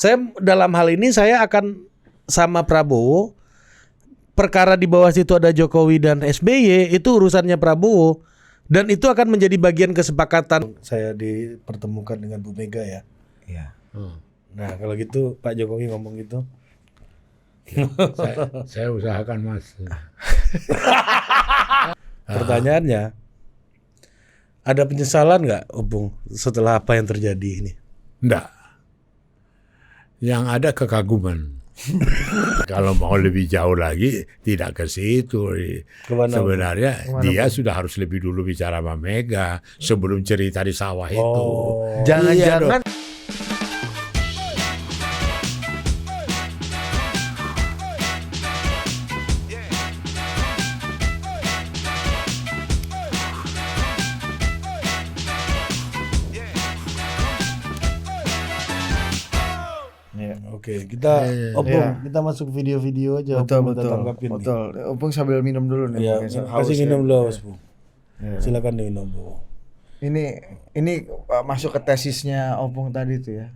Saya dalam hal ini saya akan sama Prabowo. Perkara di bawah situ ada Jokowi dan SBY, itu urusannya Prabowo. Dan itu akan menjadi bagian kesepakatan. Saya dipertemukan dengan Bu Mega ya. Iya. Nah kalau gitu Pak Jokowi ngomong gitu. Saya usahakan Mas. Pertanyaannya, ada penyesalan nggak, Opung, setelah apa yang terjadi ini? Enggak. Yang ada kekaguman. Kalau mau lebih jauh lagi, tidak ke situ. Sebenarnya dia sudah harus lebih dulu bicara sama Mega sebelum cerita di sawah itu. Jangan-jangan Oke, kita Opung, kita masuk video-video aja. Opung, kita tanggapin nih. Betul. Opung sambil minum dulu nih. Ya, Haus kasih ya. minum dulu, Mas Bu. Silakan diminum, Bu. Ini masuk ke tesisnya Opung tadi tuh ya.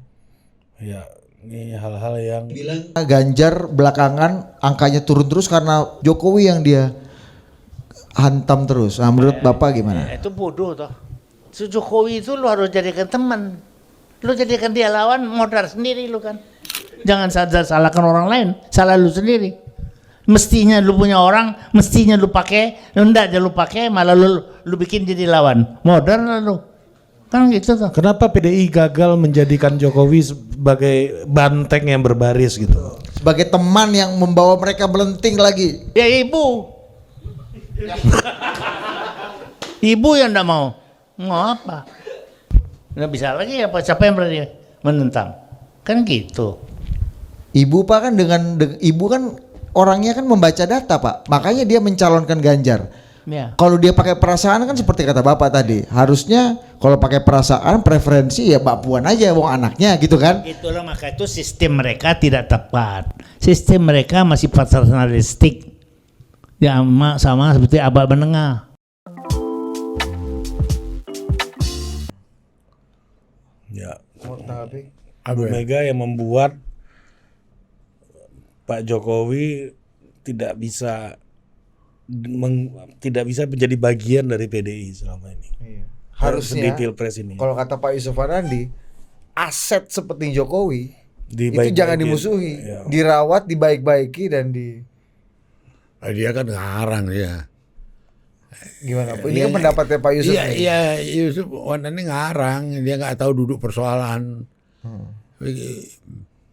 Ya, ini hal-hal yang Ganjar belakangan angkanya turun terus karena Jokowi yang dia hantam terus. Nah, menurut Bapak gimana? Itu bodoh toh. Si Jokowi itu lu harus jadikan teman. Lu jadikan dia lawan, modal sendiri lu kan. Jangan salahkan orang lain, salah lu sendiri. Mestinya lu punya orang, mestinya lu pakai, enggak aja lu pakai, malah lu bikin jadi lawan. Modal lah lu. Kan gitu tuh. kenapa PDI gagal menjadikan Jokowi sebagai banteng yang berbaris gitu? Sebagai teman yang membawa mereka melenting lagi. Ya ibu. Ibu yang enggak mau. Mau apa? Nggak bisa lagi apa, siapa yang berani menentang? Kan gitu. Ibu Pak kan Ibu kan orangnya kan membaca data Pak, makanya dia mencalonkan Ganjar. Ya. Kalau dia pakai perasaan kan seperti kata Bapak tadi, harusnya kalau pakai perasaan preferensi ya Mbak Puan aja, wong anaknya gitu kan. Itulah maka itu sistem mereka tidak tepat. Sistem mereka masih paternalistik. Ya sama seperti abad menengah. Ya, Apa Bu ya? Mega yang membuat Pak Jokowi tidak bisa menjadi bagian dari PDI selama ini. Harusnya di Pilpres ini. kalau kata Pak Yusuf Arandi, aset seperti Jokowi itu Dibaik-baikin. jangan dimusuhi, Ya. dirawat, dibaik-baiki dan Dia kan ngarang dia. gimana? Ini kan pendapatnya Pak Yusuf. Iya, nih. iya, Yusuf Wan ini ngarang, dia nggak tahu duduk persoalan.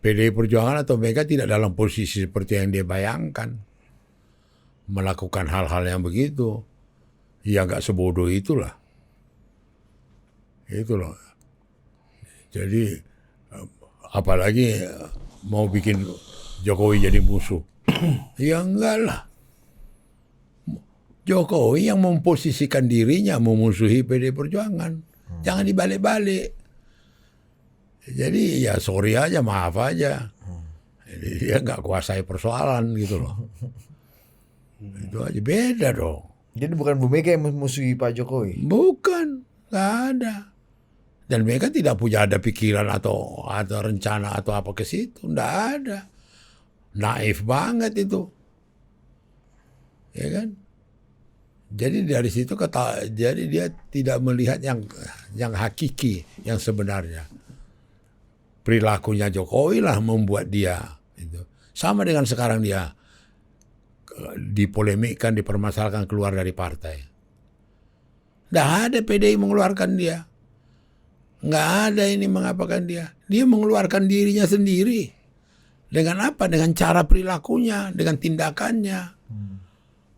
PDI Perjuangan atau Mega tidak dalam posisi seperti yang dia bayangkan. Melakukan hal-hal yang begitu. Ya nggak sebodoh itulah. Itu loh. Jadi apalagi mau bikin Jokowi jadi musuh. Ya enggak lah. Jokowi yang memposisikan dirinya memusuhi PDI Perjuangan. Jangan dibalik-balik. Jadi ya sorry aja, maaf aja. Jadi dia nggak kuasai persoalan gitu loh. Itu aja, beda dong. Jadi bukan Bu Mega yang memusuhi Pak Jokowi. Bukan, nggak ada. Dan mereka tidak punya ada pikiran atau rencana atau apa ke situ, nggak ada. Naif banget itu, ya kan? Jadi dari situ jadi dia tidak melihat yang hakiki, yang sebenarnya. Perilakunya Jokowi lah membuat dia itu. Sama dengan sekarang dia dipolemikkan, dipermasalahkan keluar dari partai. Nggak ada PDI mengeluarkan dia. Nggak ada ini mengapakan dia. Dia mengeluarkan dirinya sendiri. Dengan apa? Dengan cara perilakunya, dengan tindakannya.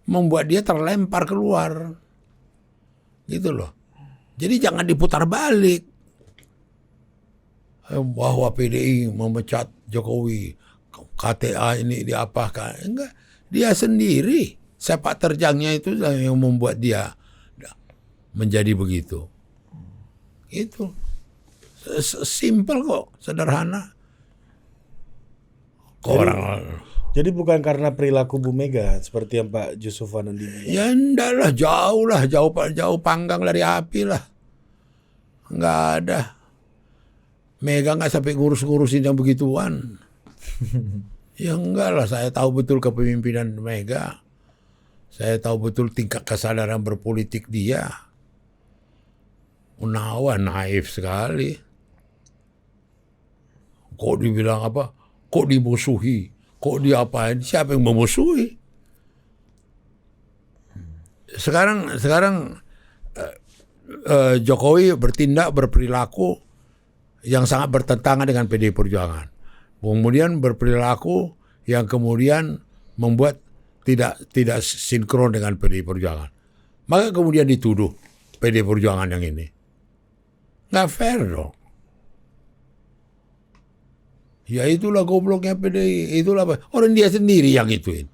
Membuat dia terlempar keluar. Gitu loh. Jadi jangan diputar balik. Bahwa PDI memecat Jokowi, KTA ini diapakan. Enggak. Dia sendiri. Sepak terjangnya itu yang membuat dia menjadi begitu. Itu. Simple kok, sederhana. Jadi bukan karena perilaku Bu Mega seperti yang Pak Yusuf Wanandi bilang. Ya enggak lah, jauh panggang dari api lah. Enggak ada. Mega nggak sampai ngurus-ngurusin yang begituan. Ya enggak lah, saya tahu betul kepemimpinan Mega. Saya tahu betul tingkat kesadaran berpolitik dia. Unawan naif sekali. Kok dibilang apa? Kok dimusuhi? Kok diapain? Siapa yang memusuhi? Sekarang Jokowi bertindak, berperilaku yang sangat bertentangan dengan PDI Perjuangan. Kemudian berperilaku yang kemudian membuat tidak sinkron dengan PDI Perjuangan. Maka kemudian dituduh PDI Perjuangan yang ini. Nggak fair dong. Ya itulah gobloknya PDI. Itulah orang dia sendiri yang ituin.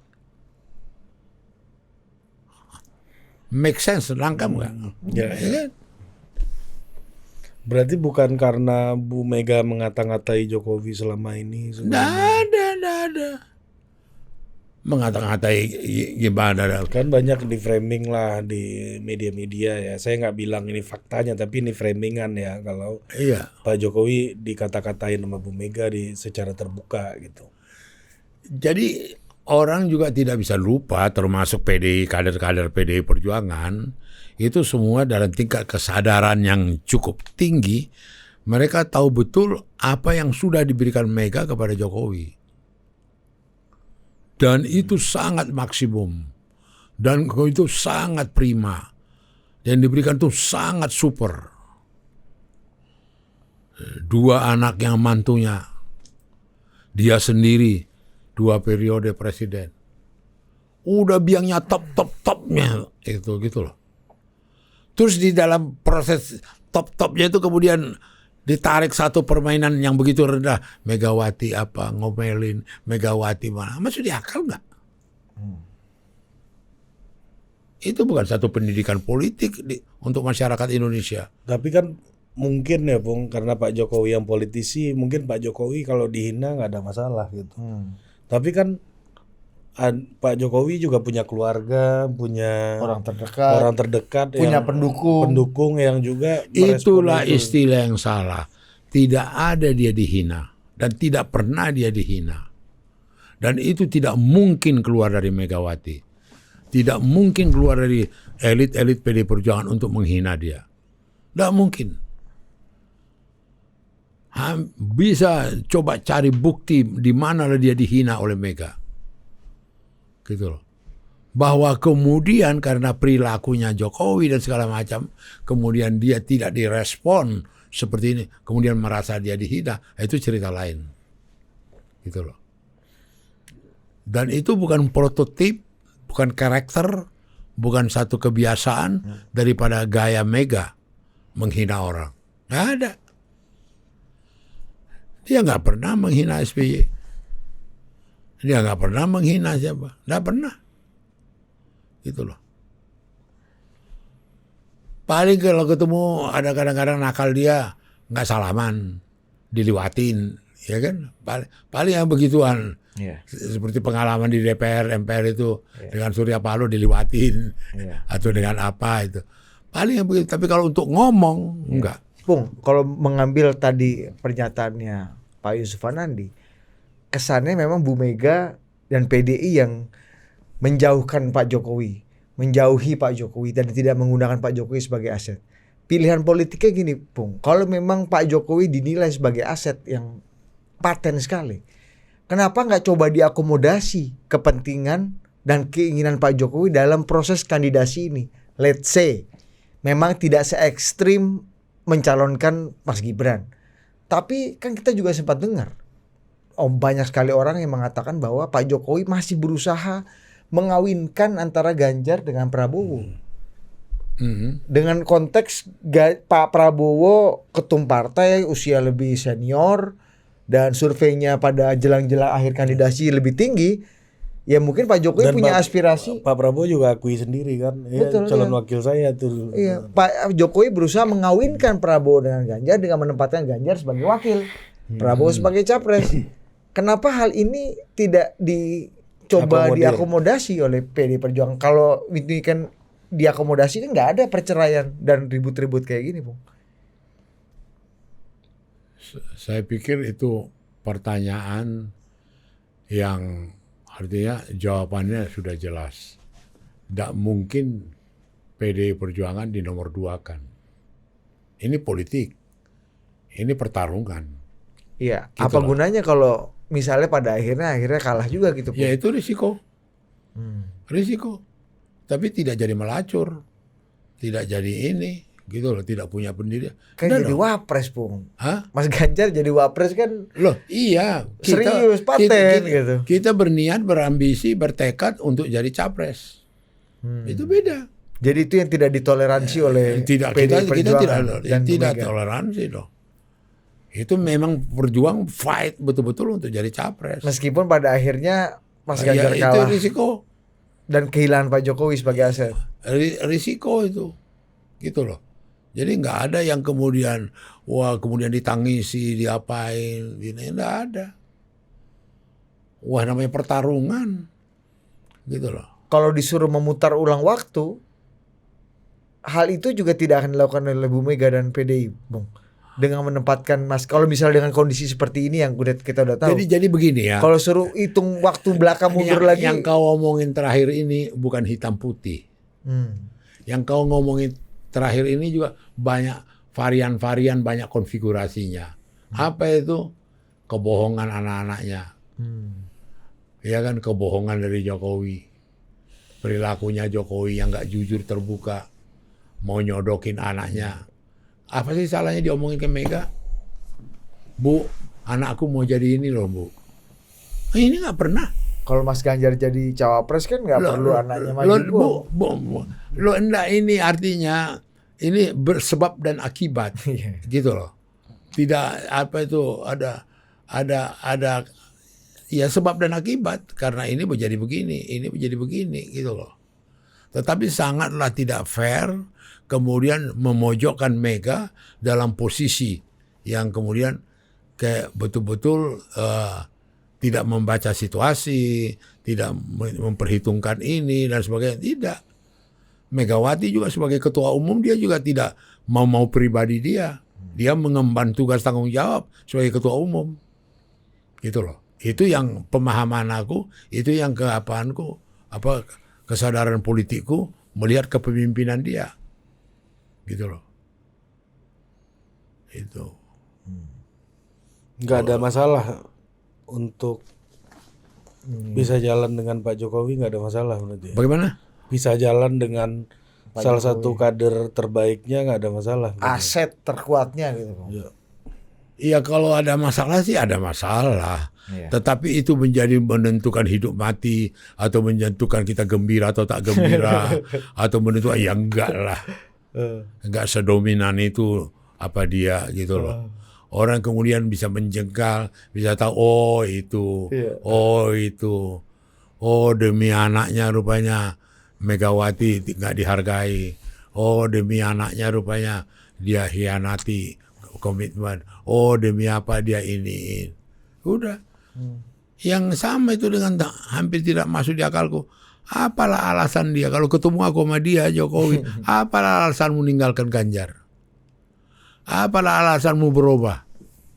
Make sense, nangkap nggak? Ya. Ya kan? Berarti bukan karena Bu Mega mengata-ngatai Jokowi selama ini. Nggak ada. Mengata-ngatai gimana? Kan banyak di framing lah di media-media ya. Saya nggak bilang ini faktanya, tapi ini framingan ya. Kalau Iya. Pak Jokowi dikata-katain sama Bu Mega secara terbuka gitu. Jadi orang juga tidak bisa lupa, termasuk PDI, kader-kader PDI Perjuangan, itu semua dalam tingkat kesadaran yang cukup tinggi. Mereka tahu betul apa yang sudah diberikan Mega kepada Jokowi. Dan itu sangat maksimum. Dan itu sangat prima. Yang diberikan itu sangat super. 2 anak yang mantunya. Dia sendiri 2 periode presiden. Udah biangnya top-topnya. Itu gitu loh. Terus di dalam proses top-topnya itu kemudian ditarik satu permainan yang begitu rendah. Megawati apa, ngomelin, Megawati mana. Masuk di akal nggak? Itu bukan satu pendidikan politik untuk masyarakat Indonesia. Tapi kan mungkin ya Bung, karena Pak Jokowi yang politisi, mungkin Pak Jokowi kalau dihina nggak ada masalah gitu. Tapi kan Pak Jokowi juga punya keluarga, punya Orang terdekat, yang punya pendukung yang juga Itulah merespon itu. istilah yang salah. Tidak ada dia dihina. Dan tidak pernah dia dihina. Dan itu tidak mungkin keluar dari Megawati. Tidak mungkin keluar dari elit-elit PDI Perjuangan untuk menghina dia. Tidak mungkin. Bisa coba cari bukti di mana dia dihina oleh Mega. Gitu loh. Bahwa kemudian karena perilakunya Jokowi dan segala macam, kemudian dia tidak direspon seperti ini, kemudian merasa dia dihina, itu cerita lain. Gitu loh. Dan itu bukan prototip, bukan karakter, bukan satu kebiasaan daripada gaya Mega menghina orang. Nggak ada. Dia nggak pernah menghina SBY. Dia nggak pernah menghina siapa. Nggak pernah. Gitu loh. Paling kalau ketemu ada kadang-kadang nakal dia nggak salaman, diliwatin, ya kan? Paling yang begituan. Iya. Seperti pengalaman di DPR, MPR itu dengan Surya Paloh diliwatin, atau dengan apa itu. Paling yang begitu. Tapi kalau untuk ngomong enggak. Bung, kalau mengambil tadi pernyataannya Pak Yusuf Hanandi, kesannya memang Bu Mega dan PDI yang menjauhkan Pak Jokowi, menjauhi Pak Jokowi dan tidak menggunakan Pak Jokowi sebagai aset. Pilihan politiknya gini, Bung, kalau memang Pak Jokowi dinilai sebagai aset yang paten sekali, kenapa nggak coba diakomodasi kepentingan dan keinginan Pak Jokowi dalam proses kandidasi ini? Let's say, memang tidak se-ekstrim mencalonkan Mas Gibran. Tapi kan kita juga sempat dengar banyak sekali orang yang mengatakan bahwa Pak Jokowi masih berusaha mengawinkan antara Ganjar dengan Prabowo. Dengan konteks Pak Prabowo ketum partai usia lebih senior dan surveinya pada jelang-jelang akhir kandidasi lebih tinggi, ya mungkin Pak Jokowi Dan punya aspirasi. Pak Prabowo juga akui sendiri kan, Betul, calon iya. wakil saya tuh. Iya, Pak Jokowi berusaha mengawinkan Prabowo dengan Ganjar dengan menempatkan Ganjar sebagai wakil, Prabowo sebagai capres. Kenapa hal ini tidak dicoba Akomodir. diakomodasi oleh PD Perjuangan? Kalau ini kan diakomodasi kan nggak ada perceraian dan ribut-ribut kayak gini, Bung. Saya pikir itu pertanyaan yang artinya jawabannya sudah jelas. Tidak mungkin PDI Perjuangan dinomor 2-kan. Ini politik. Ini pertarungan. Iya. Gitu Apa loh. gunanya kalau misalnya pada akhirnya kalah juga gitu, Pung? Ya itu risiko. Hmm. Risiko. Tapi tidak jadi melacur. Tidak jadi ini. Gitu loh. Tidak punya pendirian. Kan Udah jadi dong. wapres, Pung. Hah? Mas Ganjar jadi wapres kan Loh, iya. serius, paten gitu. Kita berniat, berambisi, bertekad untuk jadi capres. Itu beda. Jadi itu yang tidak ditoleransi oleh Tidak, PDI kita Perjuangan dan tidak Bu Mega. toleransi dong. Itu memang berjuang fight betul-betul untuk jadi capres. Meskipun pada akhirnya Mas Ya, Ganjar itu kalah risiko. dan kehilangan Pak Jokowi sebagai aset. Risiko itu. Gitu loh. Jadi nggak ada yang kemudian kemudian ditangisi, diapain, ini nggak ada. Wah, namanya pertarungan. Gitu loh. Kalau disuruh memutar ulang waktu, hal itu juga tidak akan dilakukan oleh Bu Mega dan PDI, Bung. Dengan menempatkan Mas, kalau misalnya dengan kondisi seperti ini yang kita udah tahu. Jadi begini ya. Kalau suruh hitung waktu belakang mundur lagi. Yang kau omongin terakhir ini bukan hitam putih. Yang kau ngomongin terakhir ini juga banyak varian-varian, banyak konfigurasinya. Apa itu? Kebohongan anak-anaknya. Ya kan, kebohongan dari Jokowi. Perilakunya Jokowi yang nggak jujur terbuka. Mau nyodokin anaknya. Apa sih salahnya diomongin ke Mega? Bu, anakku mau jadi ini loh, Bu. Ini nggak pernah. Kalau Mas Ganjar jadi cawapres kan nggak perlu anaknya maju. Lo enggak, ini artinya ini bersebab dan akibat. Gitu loh. Tidak apa itu ada ya sebab dan akibat, karena ini menjadi begini, ini menjadi begini gitu loh. Tetapi sangatlah tidak fair kemudian memojokkan Mega dalam posisi yang kemudian kayak betul-betul tidak membaca situasi, tidak memperhitungkan ini dan sebagainya. Tidak. Megawati juga sebagai ketua umum dia juga tidak mau pribadi dia. Dia mengemban tugas tanggung jawab sebagai ketua umum. Gitu loh. Itu yang pemahaman aku, itu yang kesadaran politikku melihat kepemimpinan dia. Gitu loh. Itu. Nggak ada masalah untuk bisa jalan dengan Pak Jokowi, nggak ada masalah berarti. Bagaimana? Bisa jalan dengan salah satu kader terbaiknya, nggak ada masalah. Aset terkuatnya gitu, Bung. Ya. Iya, kalau ada masalah sih ada masalah. Iya. Tetapi itu menentukan hidup mati, atau menentukan kita gembira atau tak gembira, atau menentukan, ya enggak lah. Enggak sedominan itu apa dia gitu loh. Orang kemudian bisa menjengkal, bisa tahu oh demi anaknya rupanya Megawati nggak dihargai, oh demi anaknya rupanya dia hianati komitmen, oh demi apa dia ini, udah. Yang sama itu dengan hampir tidak masuk di akalku. Apalah alasan dia kalau ketemu aku sama dia Jokowi? Apalah alasanmu meninggalkan Ganjar? Apalah alasanmu berubah?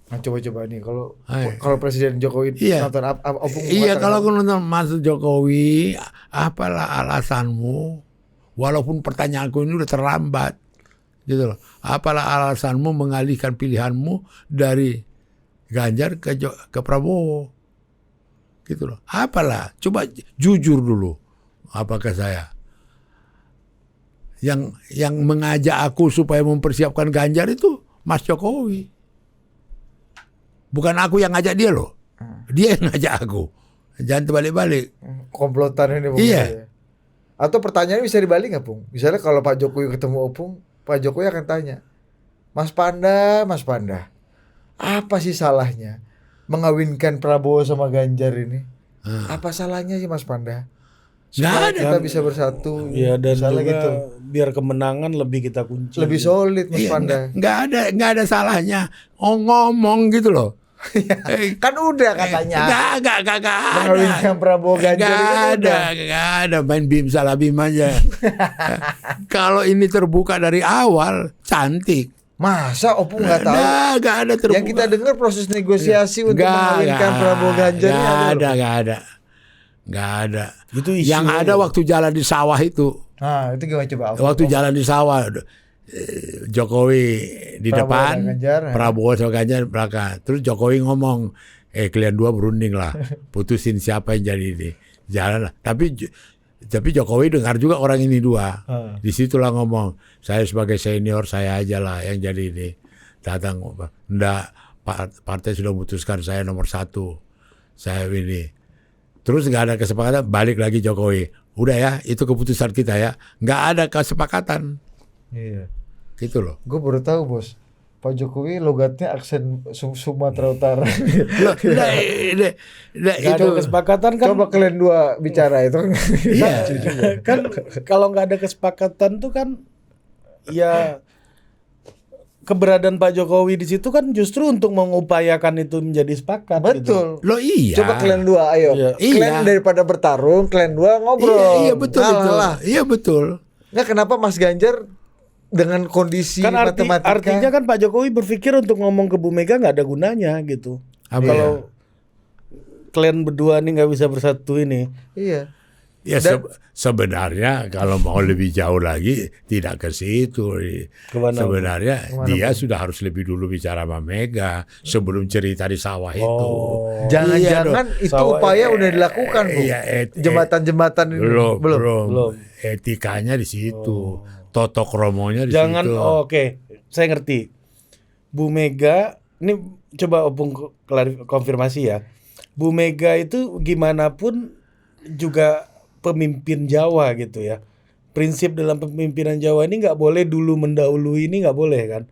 Nah, coba-coba nih kalau Presiden Jokowi nonton opung. Iya, kalau aku nonton Mas Jokowi, apalah alasanmu? Walaupun pertanyaanku ini udah terlambat, gitu loh. Apalah alasanmu mengalihkan pilihanmu dari Ganjar ke Prabowo? Gitu loh. Apalah? Coba jujur dulu. Apakah saya yang mengajak aku supaya mempersiapkan Ganjar itu Mas Jokowi? Bukan aku yang ngajak dia loh. Dia yang ngajak aku. Jangan terbalik-balik. Komplotan ini, Bung. Iya. Atau pertanyaannya bisa dibalik nggak, Bung? Misalnya kalau Pak Jokowi ketemu Opung, Pak Jokowi akan tanya, Mas Panda, apa sih salahnya mengawinkan Prabowo sama Ganjar ini? Apa salahnya sih Mas Panda? Supaya kita bisa bersatu. Ya, dan juga gitu. biar kemenangan lebih kita kunci. Lebih solid Mas Panda. Nggak ada salahnya. Ngomong gitu loh. Kan udah katanya. Nggak ada. Mengawinkan Prabowo Ganjar Nggak ada. Main bim salah bim aja. Kalau ini terbuka dari awal, cantik. Masa Opung nggak tahu? Nggak ada terbuka. Yang kita dengar proses negosiasi untuk mengawinkan Prabowo Ganjar ini nggak ada. Itu isu Yang ada waktu jalan di sawah itu. Nah, itu gimana coba? Waktu jalan di sawah, Jokowi di Prabowo depan, dan Ganjar, Prabowo sama Ganjar di belakang. Terus Jokowi ngomong, kalian dua berunding lah, putusin siapa yang jadi ini, jalan lah. Tapi Jokowi dengar juga orang ini dua. Disitulah ngomong, saya sebagai senior saya aja lah yang jadi ini. Datang, enggak, partai sudah memutuskan saya nomor 1, saya ini. Terus nggak ada kesepakatan, balik lagi Jokowi. Udah ya, itu keputusan kita ya. Nggak ada kesepakatan. Iya. Gitu loh. Gue baru tahu bos, Pak Jokowi logatnya aksen Sumatera Utara. Loh, Nggak itu ada kesepakatan kan. Coba kalian dua bicara itu. Iya. Kan kalau nggak ada kesepakatan tuh kan ya keberadaan Pak Jokowi di situ kan justru untuk mengupayakan itu menjadi sepakat. Betul. Loh iya. Coba kalian dua, ayo. Iya. Kalian Iya. daripada bertarung, kalian dua ngobrol. Iya betul itu. Lah. Iya betul. Nggak, kenapa Mas Ganjar dengan kondisi Kan matematika? artinya kan Pak Jokowi berpikir untuk ngomong ke Bu Mega nggak ada gunanya gitu. Apa Kalau kalian berdua nih nggak bisa bersatu ini. Iya. Ya sebenarnya kalau mau lebih jauh lagi tidak ke situ. Kemana? Sebenarnya dia sudah harus lebih dulu bicara sama Mega sebelum cerita di sawah itu. Jangan-jangan Iya, itu Sawah- upaya udah dilakukan, Bu. Iya, Jembatan-jembatan ini. belum. Etikanya di situ. Toto kromonya di Jangan situ. oke, saya ngerti. Bu Mega ini coba Opung konfirmasi ya. Bu Mega itu gimana pun juga pemimpin Jawa gitu ya. Prinsip dalam pemimpinan Jawa ini nggak boleh dulu mendahului, ini nggak boleh kan.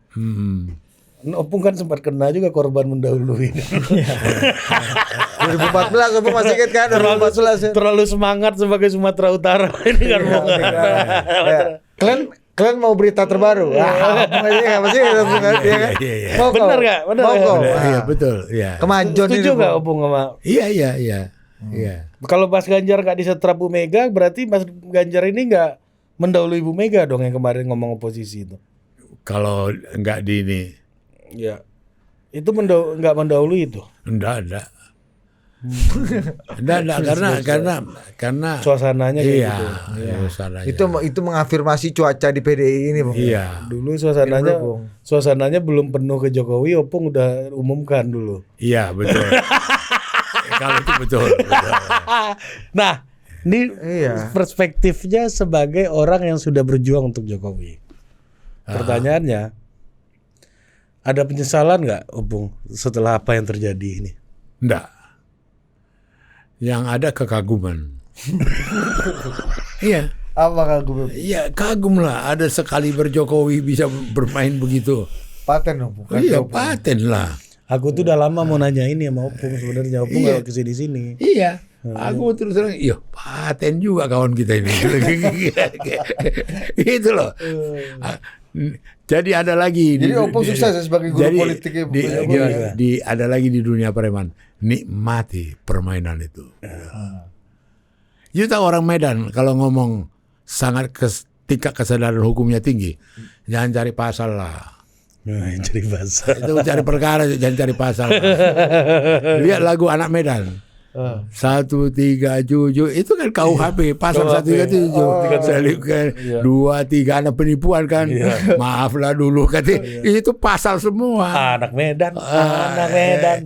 Opung kan sempat kena juga korban mendahului. 2014 Opung masih ingat kan? 2014 ya. Terlalu semangat sebagai Sumatera Utara ini kan. Kalian mau berita terbaru? Opung aja nggak pasti ya kan? Iya. Mau Bener nggak? Bener Mau nggak? kok? Iya betul. Iya. Kemajon ini. Setuju nggak Bu. Opung sama? Iya. Iya. Kalau Mas Ganjar nggak disetrap Bu Mega, berarti Mas Ganjar ini nggak mendahului Bu Mega dong yang kemarin ngomong oposisi itu. Kalau nggak di ini, Ya, itu nggak mendahului itu. enggak. Enggak karena Suasananya kayak iya, gitu. suasananya. Itu mengafirmasi cuaca di PDI ini, Bung. Iya. Dulu Opung. suasananya belum penuh ke Jokowi, Opung udah umumkan dulu. Iya, betul. Kalau itu betul. Nah, ini Iya. perspektifnya sebagai orang yang sudah berjuang untuk Jokowi. Pertanyaannya, ada penyesalan nggak, Opung, setelah apa yang terjadi ini? Enggak. Yang ada kekaguman. Iya. Apa gue Iya, kagum lah. Ada sekali Jokowi bisa bermain begitu. paten dong, bukan? Iya, paten lah. Aku tuh udah lama mau nanya ini sama Opung sebenarnya. Opung Iya. nggak kesini-sini. Iya. Aku terus terang, iya paten juga kawan kita ini. Gitu loh. Jadi ada lagi. Jadi Opung sukses ya sebagai guru politiknya, Bu Jokowi, ya? ada lagi di dunia preman. Nikmati permainan itu. You tahu orang Medan kalau ngomong sangat tingkat kesadaran hukumnya tinggi, jangan cari pasal lah. Jadi bahasa. Itu cari perkara, jangan cari pasal. Lihat lagu Anak Medan. 137 itu kan KUHP pasal 137 selingkuh 23 anak penipuan kan. Maaflah dulu katanya itu pasal semua. Anak Medan, anak Medan.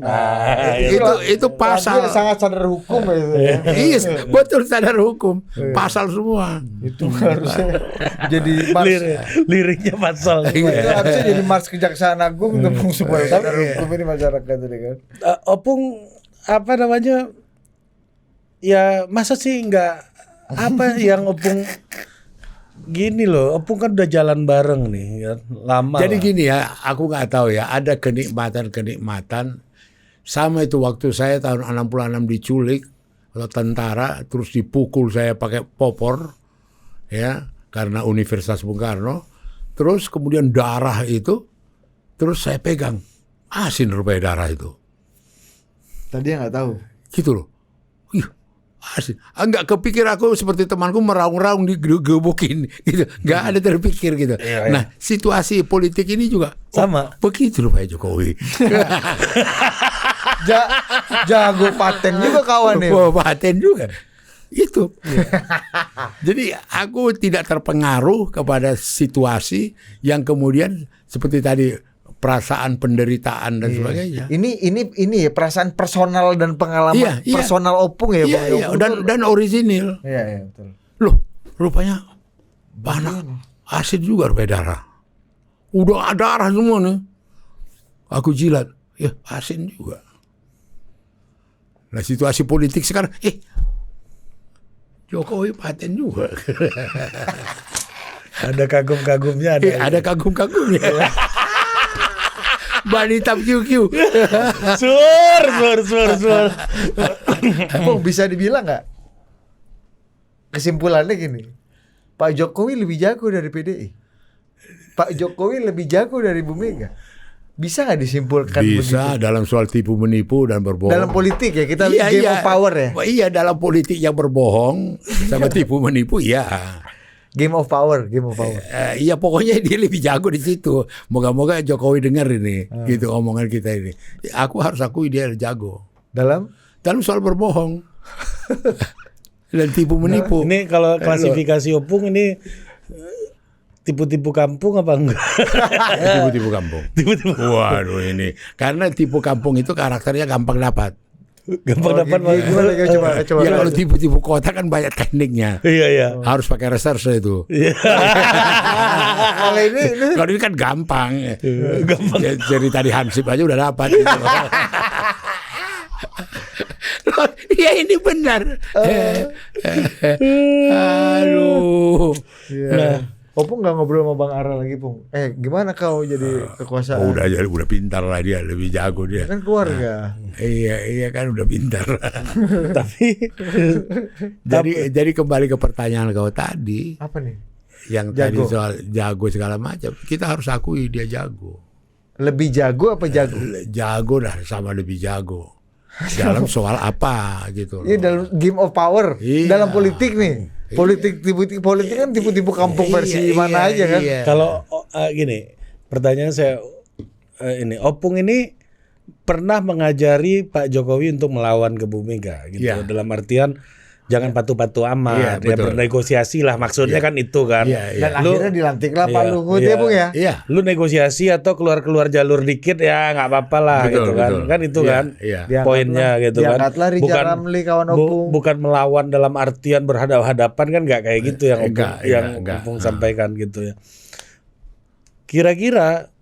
Itu pasal. Dia sangat sadar hukum ya. Iya betul sadar hukum pasal semua. Itu harusnya jadi mars. Liriknya pasal. Itu harusnya jadi mars Kejaksaan Agung untuk supaya sadar hukum ini masyarakat ini kan. Opung apa namanya? Ya masa sih nggak apa yang Opung gini loh. Opung kan udah jalan bareng nih kan lama. Jadi lah. gini ya, aku nggak tahu ya. Ada kenikmatan sama itu waktu saya tahun 66 diculik oleh tentara, terus dipukul saya pakai popor, ya karena Universitas Bung Karno. Terus kemudian darah itu, terus saya pegang asin rupanya darah itu. Tadi nggak tahu. Gitu loh. Ih, Enggak kepikir aku seperti temanku meraung-raung digebukin gitu. Enggak ada terpikir gitu. Iya, iya. Nah, situasi politik ini juga Sama. begitu loh Pak Jokowi. Jago paten juga kawan ya. Wah, paten juga. Itu. Jadi aku tidak terpengaruh kepada situasi yang kemudian seperti tadi perasaan penderitaan dan sebagainya. Ini ya perasaan personal dan pengalaman Iya, iya. personal Opung ya, Iya, Bang. iya. Dan orisinil. Iya, betul. Loh, rupanya banyak asid juga rupanya darah. Udah darah semua nih. Aku jilat, ya asin juga. Nah, situasi politik sekarang, Jokowi paten juga. Ada kagum-kagumnya ada. Ada kagum-kagumnya. Bani Tap QQ. Sur. Bung, bisa dibilang nggak kesimpulannya gini, Pak Jokowi lebih jago dari PDI, Pak Jokowi lebih jago dari Bu Mega, bisa nggak disimpulkan Bisa begitu? dalam soal tipu menipu dan berbohong. Dalam politik ya kita game of power ya, Iya, dalam politik yang berbohong sama tipu menipu ya. game of power. Iya, pokoknya dia lebih jago di situ. Moga-moga Jokowi dengar ini, gitu omongan kita ini. Aku harus akui dia jago Dalam dalam soal berbohong dan tipu menipu. Ini kalau klasifikasi Opung ini tipu-tipu kampung apa enggak? Tipu-tipu kampung. Tipu-tipu. Waduh ini, karena tipu kampung itu karakternya gampang dapat. Gampang dapat gimana coba Ya kalau tipu-tipu kota kan banyak tekniknya. Iya. Harus pakai reserse itu. kalau ini Kalau ini kan gampang. Ya, dari tadi Hansip aja udah dapat. Gitu. Iya ini benar. Aduh. Nah, Opung nggak ngobrol sama Bang Ara lagi, Pung. Gimana kau jadi kekuasaan? Udah pintar lah dia, lebih jago dia. Kan keluarga. Iya kan udah pintar. Tapi jadi kembali ke pertanyaan kau tadi, Apa nih? yang tadi soal jago segala macam, kita harus akui dia jago. Lebih jago apa jago? Jago dah, sama lebih jago. Dalam soal apa gitu loh. Ini dalam game of power. Iya. Dalam politik nih. Politik kan tipu-tipu kampung versi mana aja kan? Iya. kalau gini, pertanyaan saya ini, Opung ini pernah mengajari Pak Jokowi untuk melawan ke Bu Mega gitu. Iya. Dalam artian jangan patu-patu amat, Iya, ya betul. bernegosiasi lah, maksudnya kan itu kan. Iya, Dan Lu- akhirnya dilantiklah Pak Iya, Luhut iya. ya, Bung ya. Iya. Lu negosiasi atau keluar jalur dikit ya nggak apa-apa lah Betul, gitu kan. betul. Kan itu Iya, kan iya. poinnya gitu kan. Diangkatlah Rijal Ramli kawan Opung. bukan melawan dalam artian berhadapan-hadapan kan nggak kayak gitu yang Enggak. Opung sampaikan gitu ya. Kira-kira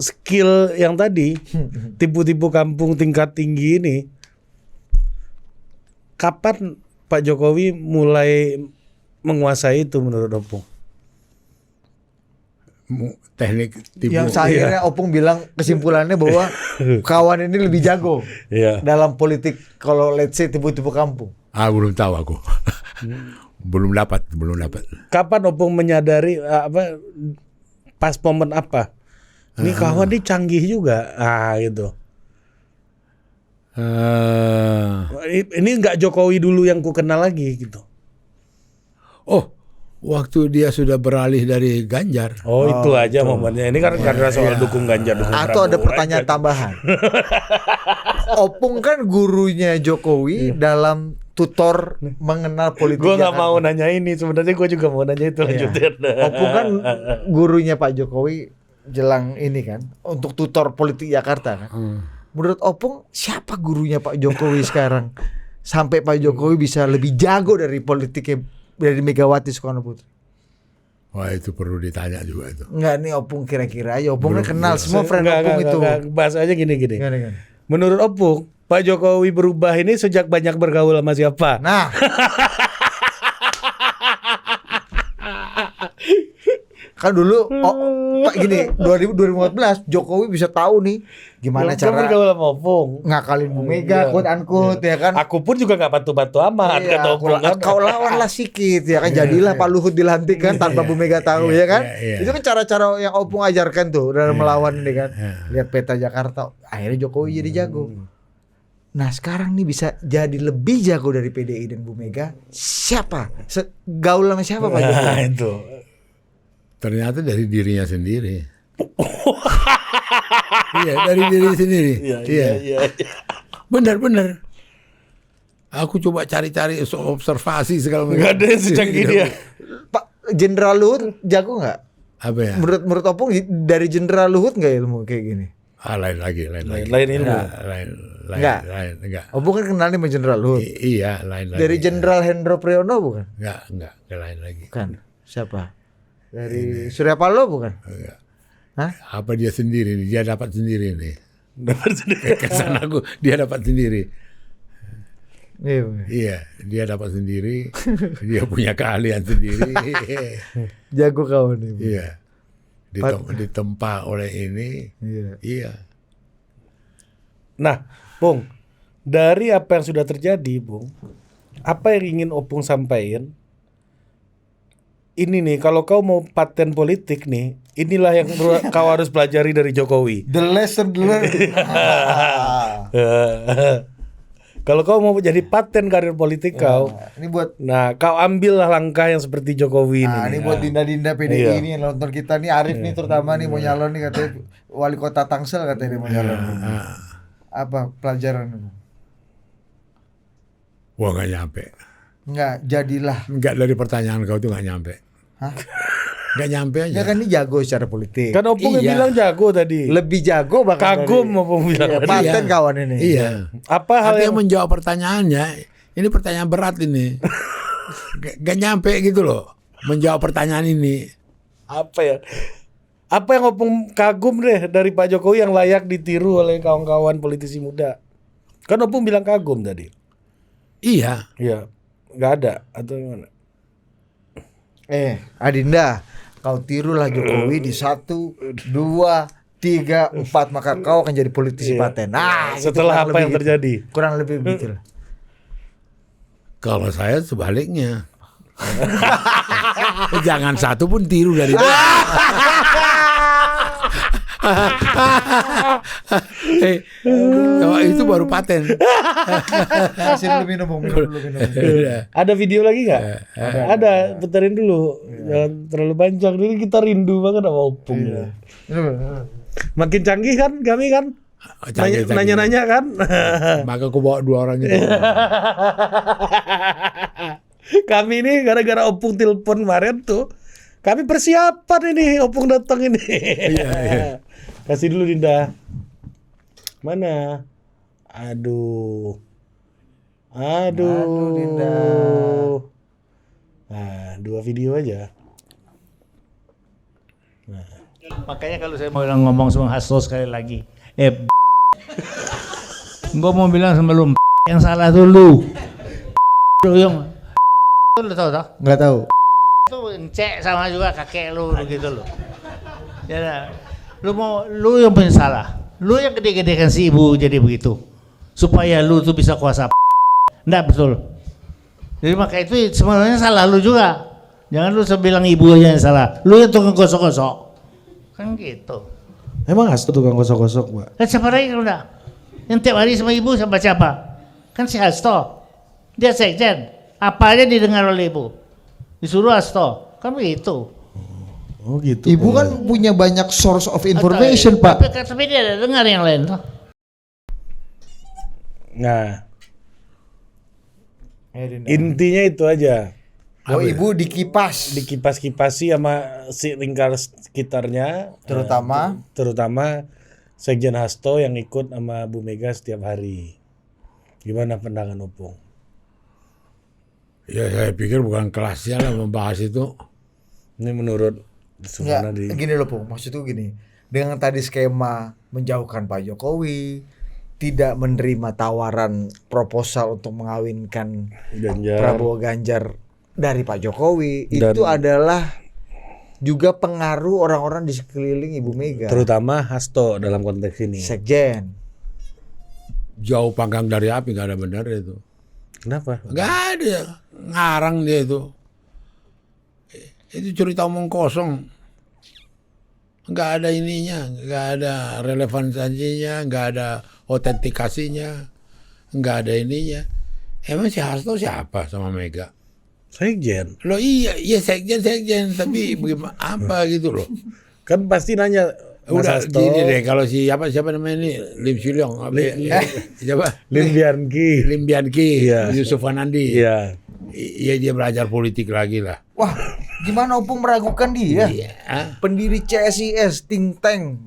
skill yang tadi tipu-tipu kampung tingkat tinggi ini kapan Pak Jokowi mulai menguasai itu menurut Opung? Teknik tipu. Yang akhirnya Opung bilang kesimpulannya bahwa kawan ini lebih jago Iya. dalam politik kalau let's say tipu-tipu kampung. Belum tahu aku. belum dapat. Kapan Opung menyadari pas momen apa? Ini kawan ini canggih juga. Gitu. Ini nggak Jokowi dulu yang ku kenal lagi gitu. Waktu dia sudah beralih dari Ganjar. Itu aja momennya. Ini kan karena soal dukung Ganjar, dukung Atau ada Prabowo pertanyaan aja. tambahan. Opung kan gurunya Jokowi dalam tutor mengenal politik. Gue nggak Jakarta. mau nanya ini. Sebenarnya gue juga mau nanya itu lanjutin. Opung kan gurunya Pak Jokowi jelang ini kan untuk tutor politik Jakarta kan. Menurut Opung siapa gurunya Pak Jokowi sekarang sampai Pak Jokowi bisa lebih jago dari politiknya dari Megawati Soekarno Putri? Wah itu perlu ditanya juga itu. Enggak nih Opung kira-kira aja Opung kan kenal semua friend Opung itu. Bahas aja gini. Gimana? Menurut Opung, Pak Jokowi berubah ini sejak banyak bergaul sama siapa? Nah, kan dulu Pak gini 2014 Jokowi bisa tahu nih gimana Dia cara bergaul sama Opung. ngakalin Bu Mega, quote unquote ya kan. Aku pun juga nggak batu-batu amat Iya, kata Opung kan. kau lawanlah sikit ya kan jadilah Pak Luhut dilantik kan tanpa Bu Mega tahu ya kan. iya. Itu kan cara-cara yang Opung ajarkan tuh dalam melawan ini kan. Lihat peta Jakarta, akhirnya Jokowi jadi jago. Nah sekarang nih bisa jadi lebih jago dari PDI dan Bu Mega, siapa? Gaul sama siapa Pak Jokowi? Nah, itu. Ternyata dari dirinya sendiri. Iya, dari diri sendiri. Iya. Benar. Aku coba cari-cari observasi segala macam. Gak ada yang secanggih dia. Pak Jenderal Luhut jago nggak? Apa ya? Menurut Opung dari Jenderal Luhut nggak ilmu kayak gini? Lain lagi. Lain ilmu. Enggak. Enggak. Opung kan kenal nih sama Jenderal Luhut. Iya, lain lagi. Dari Jenderal Hendro Priyono bukan? Enggak lain lagi. Bukan. Siapa? Dari Surya Paloh bukan? Enggak. Hah? Apa dia sendiri nih? Dia dapat sendiri nih. Dapat sendiri. Kesan aku dia dapat sendiri. Iya. Iya, dia dapat sendiri. Dia punya keahlian sendiri. Jago kawan nih. Iya. Ditempa oleh ini. Iya. Nah, Bung, dari apa yang sudah terjadi, Bung, apa yang ingin Opung sampaikan? Ini nih, kalau kau mau paten politik nih, inilah yang kau harus pelajari dari Jokowi. The lesson learned. Kalau kau mau jadi paten karir politik kau, Ini buat kau ambillah langkah yang seperti Jokowi ini. ini buat dinda-dinda PDI Iya. nih yang nonton kita nih, Arif nih terutama nih mau nyalon nih katanya wali kota Tangsel katanya dia mau nyalon. Apa pelajaran? Wah, nggak nyampe. Enggak, jadilah. Enggak, dari pertanyaan kau tuh nggak nyampe. Hah? Nggak nyampe aja. Ya kan ini jago secara politik. Kan Opung yang Iya. bilang jago tadi. Lebih jago bahkan Kagum dari- Opung bilang. Iya, paten kawan ini. Iya. Apa hal Artinya yang menjawab pertanyaannya, ini pertanyaan berat ini. Gak nyampe gitu loh menjawab pertanyaan ini. apa ya? Apa yang Opung kagum deh dari Pak Jokowi yang layak ditiru oleh kawan-kawan politisi muda? Kan Opung bilang kagum tadi. Iya. Iya, nggak ada atau gimana? Adinda, kau tirulah Jokowi di 1, 2, 3, 4 maka kau akan jadi politisi Iya. paten. Nah, itu Setelah kurang apa yang lebih gitu. terjadi? Kurang lebih begitu lah. Kalau saya sebaliknya. Jangan satu pun tiru dari dia. Kalau itu baru paten. Kasih dulu minum, Bung. Minum dulu. Ada video lagi nggak? Ada, puterin dulu. Jangan terlalu panjang. Ini kita rindu banget sama Opung. Makin canggih kan kami kan? Canggih. Nanya-nanya kan? Maka aku bawa 2 orang itu. Kami ini gara-gara Opung telepon kemarin tuh, kami persiapan ini Opung datang ini. Iya. Kasih dulu Dinda. Mana? Aduh, Dinda. Nah, 2 video aja. Makanya kalau saya mau ngomong sama Hasto sekali lagi, gua mau bilang sama lu, yang salah tuh lu yang lu tahu tak? Enggak tahu. Itu cek sama juga kakek lu gitu loh. Ya, dah. Lu yang punya salah. Lu yang gede-gedekan si ibu jadi begitu, supaya lu tuh bisa kuasa. Nggak betul. Jadi maka itu sebenarnya salah lu juga. Jangan lu bilang ibu aja yang salah. Lu yang tukang gosok-gosok. Kan gitu. Emang Hasto tukang gosok-gosok, Mbak? Kan siapa lagi kalau enggak? Yang tiap hari sama ibu sama siapa? Kan si Hasto. Dia sekjen. Apa aja didengar oleh ibu. Disuruh Hasto. Kan begitu. Oh gitu. Ibu kan punya banyak source of information, Pak. Tapi dia ada dengar yang lain toh. Nah, intinya itu aja. Oh, ibu dikipas. Dikipas-kipasi sama si lingkar sekitarnya, terutama Sekjen Hasto yang ikut sama Bu Mega setiap hari. Gimana pandangan Opung? Ya saya pikir bukan kelasnya lah membahas itu. Ini menurut Sufana Enggak, gini loh, Pung. Maksudnya gini. Dengan tadi skema menjauhkan Pak Jokowi, tidak menerima tawaran proposal untuk mengawinkan Ganjar. Prabowo Ganjar dari Pak Jokowi, Dan- itu adalah juga pengaruh orang-orang di sekeliling Ibu Mega. Terutama Hasto dalam konteks ini. Sekjen. Jauh panggang dari api, nggak ada benar itu. Kenapa? Nggak ada, ngarang dia itu. Itu cerita omong kosong. Nggak ada ininya, nggak ada relevansinya, nggak ada autentikasinya. nggak ada ininya. Emang si Hasto siapa sama Mega? Sekjen. Loh iya sekjen, tapi bagaimana apa gitu loh. Kan pasti nanya Mas Udah Hasto, gini deh, kalau siapa namanya ini Lim Silyong, siapa? Lim Bianki. Iya. Yusuf Anandi. Iya. Iya dia belajar politik lagi lah. Wah, gimana Opung meragukan dia? Iya. Pendiri CSIS, think tank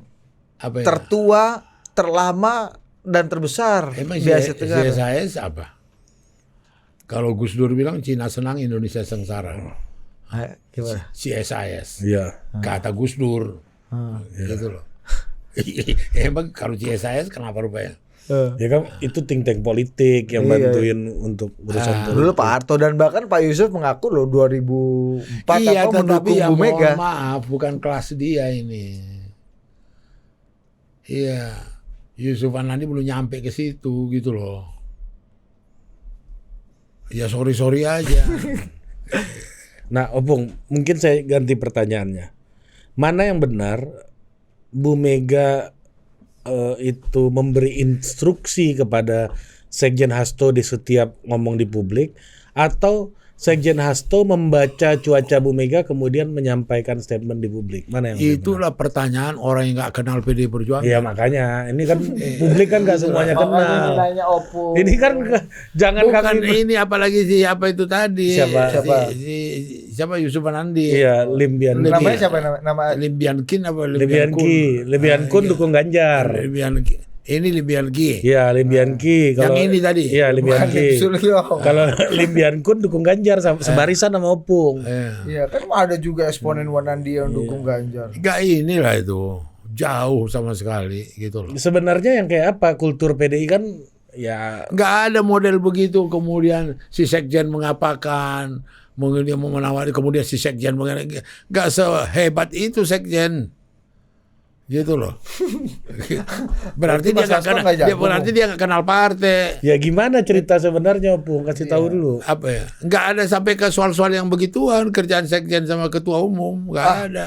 Apa ya? tertua, terlama dan terbesar Emang di Asia Tenggara. CSIS apa? Kalau Gus Dur bilang Cina senang, Indonesia sengsara. Gimana? CSIS. Iya. Kata Gus Dur. Gitu loh. Emang kalau CSIS kenapa rupanya? Ya kan itu think tank politik yang bantuin untuk urusan politik. Dulu Pak Harto dan bahkan Pak Yusuf mengaku loh 2004 Iya, apa mendukung tetapi ya Bu mohon Mega. maaf, bukan kelas dia ini. Iya, Yusuf Anandi belum nyampe ke situ gitu loh. Ya sorry aja. Nah, Opung, mungkin saya ganti pertanyaannya. Mana yang benar Bu Mega itu memberi instruksi kepada Sekjen Hasto di setiap ngomong di publik, atau Sekjen Hasto membaca cuaca Bu Mega kemudian menyampaikan statement di publik? Mana yang lebih Itulah pertanyaan orang yang nggak kenal PDI Perjuangan. Iya makanya ini kan publik kan nggak semuanya kenal. Nanya Opung. Ini kan jangan Bukan kami ini apalagi siapa itu tadi. Siapa? Siapa Yusuf Anandi. iya Lim Bianki. Namanya siapa nama? Lim Biankin apa Lim Biankun dukung Ganjar. Lim Biankin. Ini Lim Biankin. Iya Lim Bianki. Yang ini tadi. Iya Lim Bianki. Kalau Lim Biankun dukung Ganjar sebarisan sama Opung. Iya kan ada juga eksponen Wanandi yang dukung Ganjar. Enggak inilah itu. Jauh sama sekali gitu loh. Sebenarnya yang kayak apa kultur PDI kan ya Enggak ada model begitu, kemudian si Sekjen mengapakan, kemudian mau menawari, kemudian si Sekjen enggak sehebat itu Sekjen. Gitu loh. Berarti dia Mas nggak Hasto kenal, nggak jago. berarti dia nggak kenal partai. ya gimana cerita sebenarnya Opung, kasih tahu dulu. Apa ya? Nggak ada sampai ke soal-soal yang begituan, kerjaan Sekjen sama ketua umum nggak ada.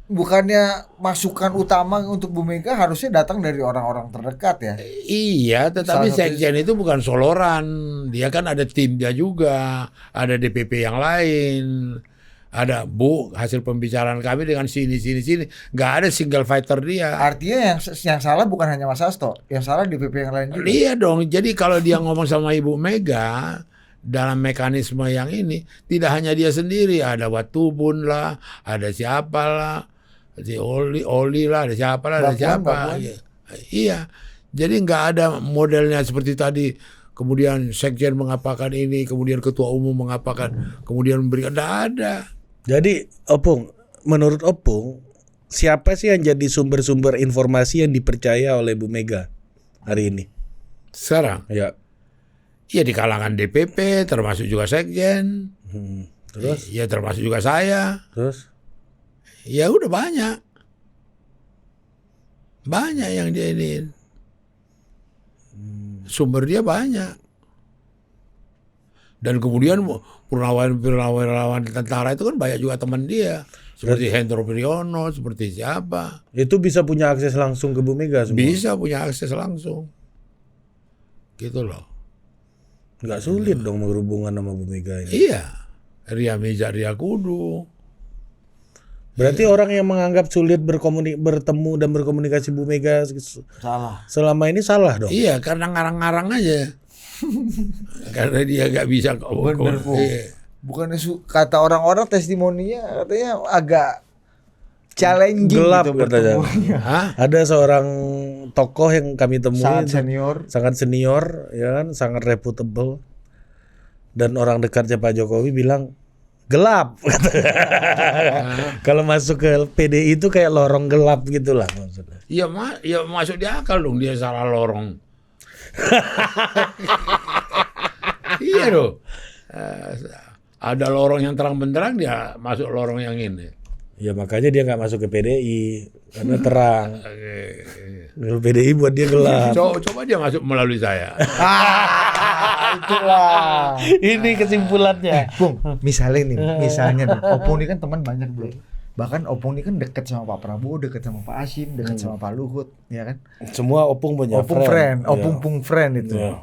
Bukannya masukan utama untuk Bu Mega harusnya datang dari orang-orang terdekat ya? Iya, tetapi Salah satu- Sekjen itu bukan soloran. Dia kan ada timnya juga, ada DPP yang lain. Ada Bu, hasil pembicaraan kami dengan sini. Nggak ada single fighter dia. Artinya yang salah bukan hanya Mas Hasto, yang salah DPP yang lain juga. Iya dong. Jadi kalau dia ngomong sama Ibu Mega dalam mekanisme yang ini, tidak hanya dia sendiri, ada Watubun lah, ada siapa lah, si Oli lah, ada siapa lah, ada Mbak siapa. Puan. Iya. Jadi nggak ada modelnya seperti tadi. Kemudian Sekjen mengapakan ini, kemudian ketua umum mengapakan, kemudian memberikan, nggak ada. Jadi Opung, menurut Opung, siapa sih yang jadi sumber-sumber informasi yang dipercaya oleh Bu Mega hari ini? Sekarang, Ya. ya di kalangan DPP, termasuk juga Sekjen, Terus? ya termasuk juga saya, Terus? ya udah banyak yang dia ini, sumber dia banyak. Dan kemudian purnawirawan tentara itu kan banyak juga teman dia, seperti Hendro Priyono, seperti siapa, Itu bisa punya akses langsung ke Bu Mega semua? bisa punya akses langsung, gitu loh. Nggak sulit dong berhubungan sama Bu Mega ini. Iya, Ria Mizar Ria Kudu. Berarti orang yang menganggap sulit bertemu dan berkomunikasi Bu Mega Salah. selama ini salah dong? Iya, karena ngarang-ngarang aja. Karena dia nggak bisa Bener, Bu. Iya. Bukannya kata orang-orang testimoninya katanya agak challenging Gelap gitu katanya. bertemunya. Hah? Ada seorang tokoh yang kami temui Sangat senior. ya kan, sangat reputable, dan orang dekatnya Pak Jokowi bilang gelap. Kalau masuk ke PDI itu kayak lorong gelap gitulah maksudnya. Ya masuk di akal dong dia salah lorong. Iya dong. Ada lorong yang terang benderang, dia masuk lorong yang ini. Ya makanya dia nggak masuk ke PDI karena terang. Kalau PDI buat dia gelap. Coba dia masuk melalui saya. Itulah. Ini kesimpulannya. Bung, misalnya nih Opung ini kan teman banyak bro. Bahkan Opung ini kan dekat sama Pak Prabowo, dekat sama Pak Hasyim, dekat sama Pak Luhut, ya kan? Semua opung punya Opung friend, Iya. Opung friend itu. Iya.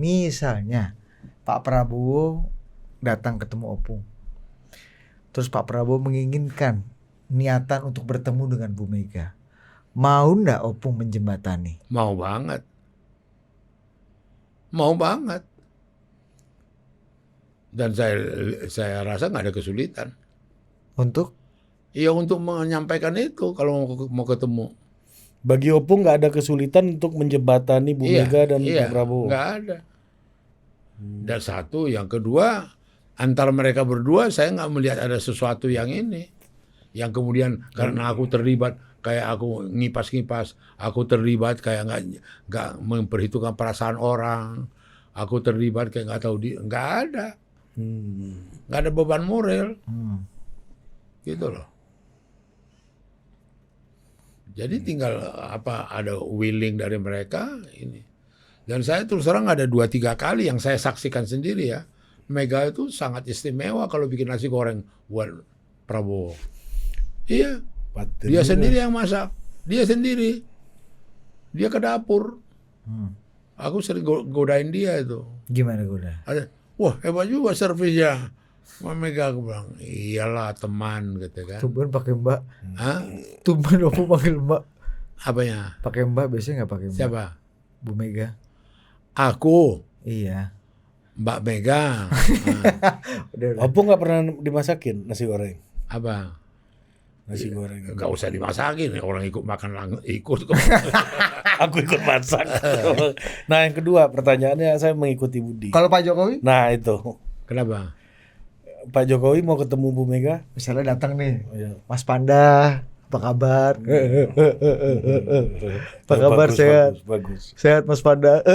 Misalnya Pak Prabowo datang ketemu Opung. Terus Pak Prabowo menginginkan niatan untuk bertemu dengan Bu Mega. Mau ndak Opung menjembatani? Mau banget. Mau banget. Dan saya rasa nggak ada kesulitan. Untuk? Ya untuk menyampaikan itu kalau mau ketemu. Bagi opung nggak ada kesulitan untuk menjembatani Bu Mega dan Pak Prabowo. Nggak ada. Dan satu, yang kedua, antara mereka berdua saya nggak melihat ada sesuatu yang ini, yang kemudian karena aku terlibat kayak aku ngipas-ngipas, aku terlibat kayak nggak memperhitungkan perasaan orang, aku terlibat kayak nggak tahu nggak ada, nggak ada beban moral, gitu loh. Jadi tinggal ada willing dari mereka ini. Dan saya terus terang ada 2-3 kali yang saya saksikan sendiri ya. Mega itu sangat istimewa kalau bikin nasi goreng buat Prabowo. Iya. Dia sendiri yang masak. Dia sendiri. Dia ke dapur. Aku sering godain dia itu. Gimana goda? Wah hebat juga servisnya. Mbak Mega, aku bilang, iyalah teman gitu kan. Tumben pakai Mbak. Hah? Tumben Opung panggil Mbak. Apanya? Pakai Mbak biasanya nggak pakai Mbak. Siapa? Bu Mega. Aku, Iya. Mbak Mega. Udah. Opung nggak pernah dimasakin nasi goreng. Apa? Nasi goreng. Gak usah dimasakin, orang ikut makan ikut. Aku ikut masak. Nah yang kedua pertanyaannya saya mengikuti Budi. Kalau Pak Jokowi? Nah itu Kenapa? Pak Jokowi mau ketemu Bu Mega. Misalnya datang nih, Iya. Mas Panda, apa kabar? Apa kabar, sehat? Bagus. Sehat Mas Panda.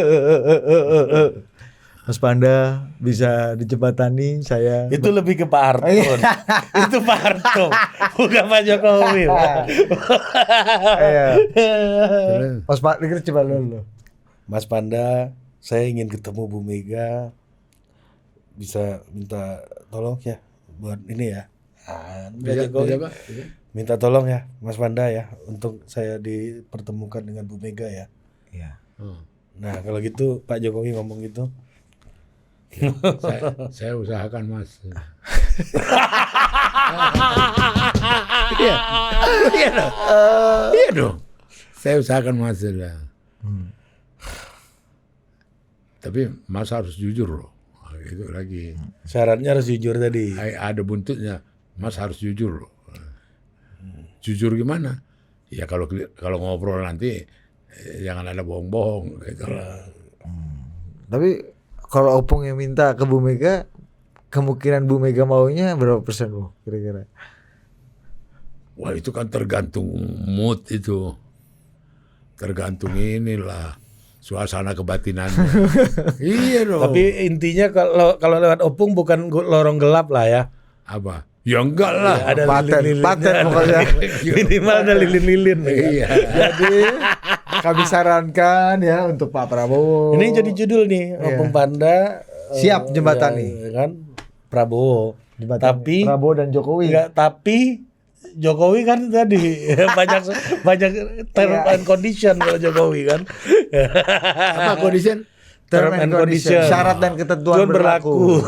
Mas Panda bisa dijembatani saya. Itu lebih ke Pak Harto. Itu Pak Harto, bukan Pak Jokowi. Iya. Mas Panda coba dulu. Mas Panda, saya ingin ketemu Bu Mega. Bisa minta tolong ya buat ini ya. Bisa apa? Minta tolong ya Mas Panda ya untuk saya dipertemukan dengan Bu Mega ya. Iya. Nah kalau gitu Pak Jokowi ngomong gitu. Saya usahakan Mas. Iya dong. Saya usahakan Mas lah. Tapi Mas harus jujur loh. Itu lagi. Syaratnya harus jujur tadi. Ada buntutnya. Mas harus jujur loh. Jujur gimana? Ya kalau ngobrol nanti jangan ada bohong-bohong gitu. Tapi kalau Opung yang minta ke Bu Mega, kemungkinan Bu Mega maunya berapa persen Bu kira-kira? Wah itu kan tergantung mood itu. Tergantung inilah suasana kebatinannya. Iya dong. Tapi intinya kalau lewat Opung bukan lorong gelap lah ya. Apa? Ya enggak lah. Ada lilin-lilin. Paten pokoknya. Minimal ada lilin-lilin. Iya. Jadi kami sarankan ya untuk Pak Prabowo. Ini jadi judul nih, Opung Panda Siap jembatani. ya kan Prabowo. Jembatani. Tapi Prabowo dan Jokowi. enggak, tapi Jokowi kan tadi banyak term and condition kalau Jokowi kan. Apa condition? Term and condition. Syarat dan ketentuan berlaku.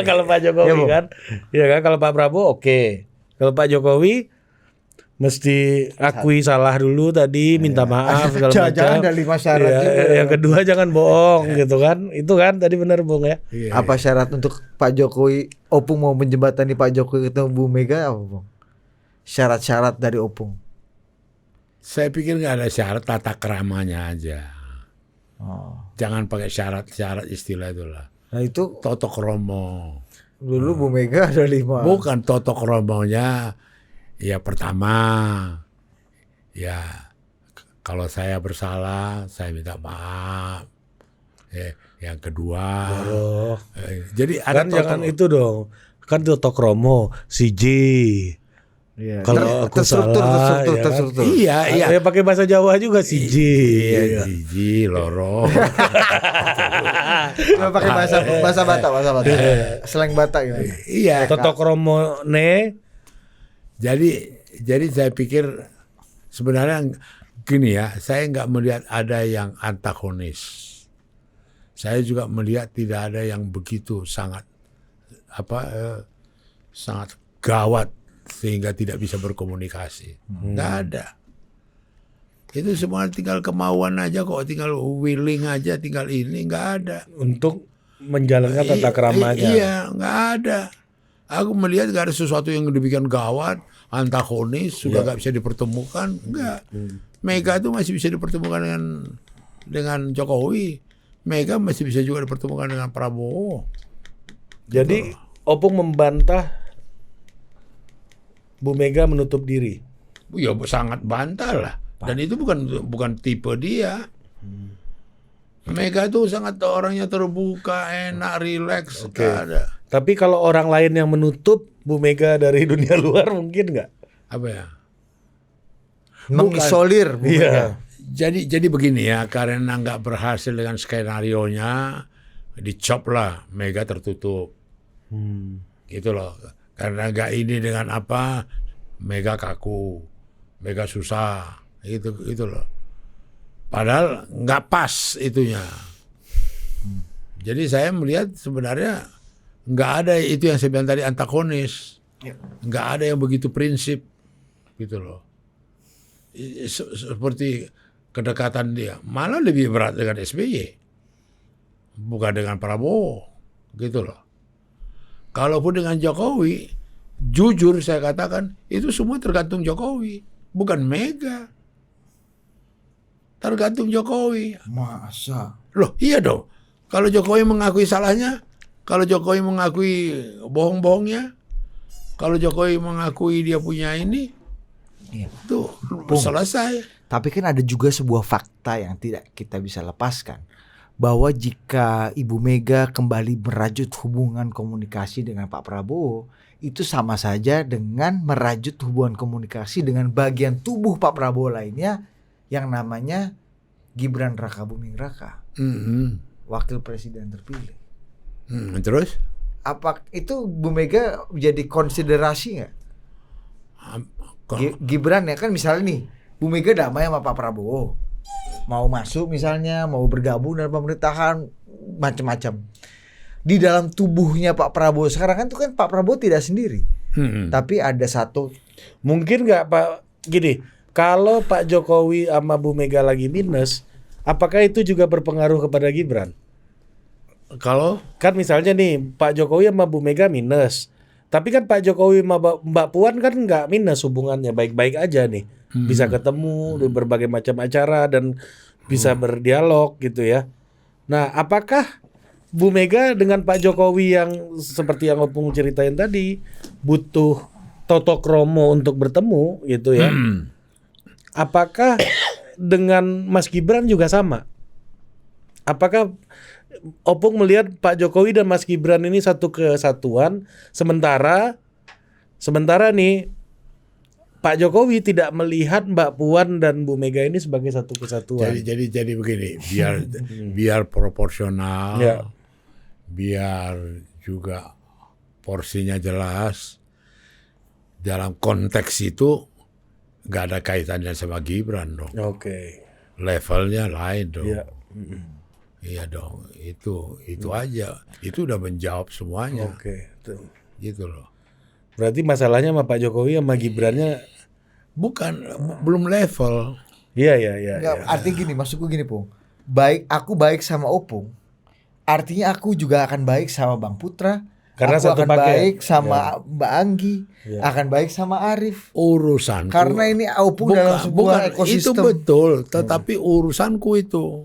Kalau Pak Jokowi Ya, Bu. kan, ya kan kalau Pak Prabowo oke. Kalau Pak Jokowi mesti akui salah dulu tadi, minta maaf segala macam. Jangan ada 5 syarat Ya, juga. yang kedua jangan bohong gitu kan. Itu kan tadi benar Bung ya. Iya. Apa syarat untuk Pak Jokowi? Opung mau menjembatani Pak Jokowi ketemu Bu Mega apa Bung? Syarat-syarat dari Opung. Saya pikir nggak ada syarat, tata keramanya aja. Oh. Jangan pakai syarat istilah itulah. Nah itu Toto kromo. dulu Bu Mega ada 5. Bukan toto kromonya. Ya pertama, ya kalau saya bersalah, saya minta maaf. Yang kedua, jadi ada Kan jangan itu dong. Kan Toto Kromo, CJ. Iya. Kalau aku terstruktur, salah, ya kan? terstruktur. Iya, iya. Ya pakai bahasa Jawa juga CJ. Iya, Gigi, loro. Cuma pakai bahasa Batak, Slang Batak gitu. Iya. Toto Kromo ne Jadi saya pikir sebenarnya gini ya, saya nggak melihat ada yang antagonis. Saya juga melihat tidak ada yang begitu sangat sangat gawat sehingga tidak bisa berkomunikasi. Nggak ada. Itu semua tinggal kemauan aja kok, tinggal willing aja, tinggal ini, nggak ada. Untuk menjalankan tata keramanya. Iya, nggak ada. Aku melihat nggak ada sesuatu yang demikian gawat, antagonis, sudah nggak bisa dipertemukan. Nggak. Mega itu masih bisa dipertemukan dengan Jokowi. Mega masih bisa juga dipertemukan dengan Prabowo. Jadi Opung membantah Bu Mega menutup diri. Ya sangat bantah lah. Dan itu bukan tipe dia. Mega itu sangat orangnya terbuka, enak, rileks, Oke. nggak ada. Tapi kalau orang lain yang menutup Bu Mega dari dunia luar mungkin nggak? Apa ya? Mengisolir Bu Mega. Jadi begini ya, karena nggak berhasil dengan skenarionya, dicop lah, Mega tertutup. Gitu loh. Karena nggak ini dengan apa, Mega kaku, Mega susah, itu loh. Padahal nggak pas itunya. Jadi saya melihat sebenarnya nggak ada itu yang saya bilang tadi antagonis, nggak ada yang begitu prinsip, gitu loh. Seperti kedekatan dia malah lebih berat dengan SBY, bukan dengan Prabowo, gitu loh. Kalaupun dengan Jokowi, jujur saya katakan itu semua tergantung Jokowi, bukan Mega. Tergantung Jokowi. Masa? Loh iya dong. Kalau Jokowi mengakui salahnya, kalau Jokowi mengakui bohong-bohongnya, kalau Jokowi mengakui dia punya ini, itu selesai. Tapi kan ada juga sebuah fakta yang tidak kita bisa lepaskan, bahwa jika Ibu Mega kembali merajut hubungan komunikasi dengan Pak Prabowo, itu sama saja dengan merajut hubungan komunikasi dengan bagian tubuh Pak Prabowo lainnya yang namanya Gibran Rakabuming Raka, wakil presiden terpilih. Terus? Apa itu Bu Mega jadi konsiderasi nggak? Gibran ya kan misalnya nih, Bu Mega damai sama Pak Prabowo, mau masuk misalnya, mau bergabung dalam pemerintahan, macam-macam. Di dalam tubuhnya Pak Prabowo sekarang kan itu kan Pak Prabowo tidak sendiri, tapi ada satu. Mungkin nggak Pak, gini, kalau Pak Jokowi sama Bu Mega lagi minus, apakah itu juga berpengaruh kepada Gibran? Kalau Kan misalnya nih Pak Jokowi sama Bu Mega minus, tapi kan Pak Jokowi sama Mbak Puan kan nggak minus hubungannya, baik-baik aja nih, bisa ketemu di berbagai macam acara dan bisa berdialog gitu ya. Nah, apakah Bu Mega dengan Pak Jokowi yang seperti yang Opung ceritain tadi butuh Toto Kromo untuk bertemu gitu ya? Apakah dengan Mas Gibran juga sama? Apakah Opung melihat Pak Jokowi dan Mas Gibran ini satu kesatuan, sementara nih Pak Jokowi tidak melihat Mbak Puan dan Bu Mega ini sebagai satu kesatuan. jadi begini, biar proporsional, Ya. biar juga porsinya jelas. Dalam konteks itu nggak ada kaitannya sama Gibran dong. Oke. Levelnya lain dong. Ya. Iya dong. Itu aja. Itu udah menjawab semuanya. Oke. Tuh. Gitu loh. Berarti masalahnya sama Pak Jokowi sama Gibrannya Belum level. iya. Nggak, artinya gini, maksudku gini Pung. Aku baik sama Opung, artinya aku juga akan baik sama Bang Putra. Karena aku satu akan paket. baik sama Mbak Anggi, akan baik sama Arif. Urusanku. Karena ini Opung dalam sebuah ekosistem. Itu betul, tetapi urusanku itu.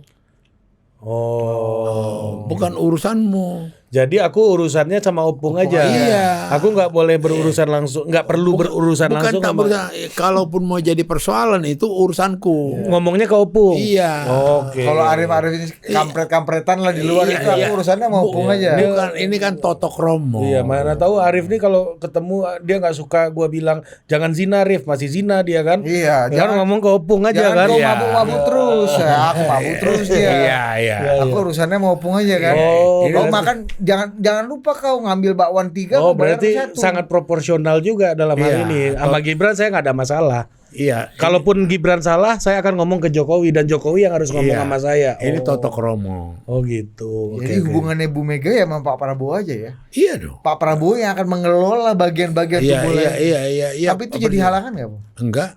Bukan urusanmu. Jadi aku urusannya sama Opung aja. Iya. Aku nggak boleh berurusan langsung, nggak perlu berurusan Bukan langsung tak sama. berurusan. Kalaupun mau jadi persoalan itu urusanku. Ngomongnya ke Opung. Iya. Oke. Kalau Arif ini kampret-kampretan lah di luar itu, aku urusannya mau Opung aja. Ini kan Toto Kromo. Iya, mana tahu Arif nih kalau ketemu dia nggak suka gua bilang jangan zina Arif, masih zina dia kan. Iya, Jangan ngomong ke Opung aja jangan kan. kau mabuk-mabuk terus. Aku mabuk terus dia. Iya. Aku urusannya mau Opung aja kan. Oh, Kau berarti- makan jangan lupa kau ngambil bakwan 3. Oh, bayar berarti 1. sangat proporsional juga dalam hal Iya, ini. Sama Gibran saya nggak ada masalah. Iya. Kalaupun Gibran salah, saya akan ngomong ke Jokowi dan Jokowi yang harus ngomong Iya. sama saya. Ini Toto Kromo. Oh gitu. Jadi hubungannya Bu Mega ya sama Pak Prabowo aja ya. Iya dong. Pak Prabowo yang akan mengelola bagian-bagian Iya, tubuh lain. iya. Tapi itu jadi halangan nggak, Bu? Enggak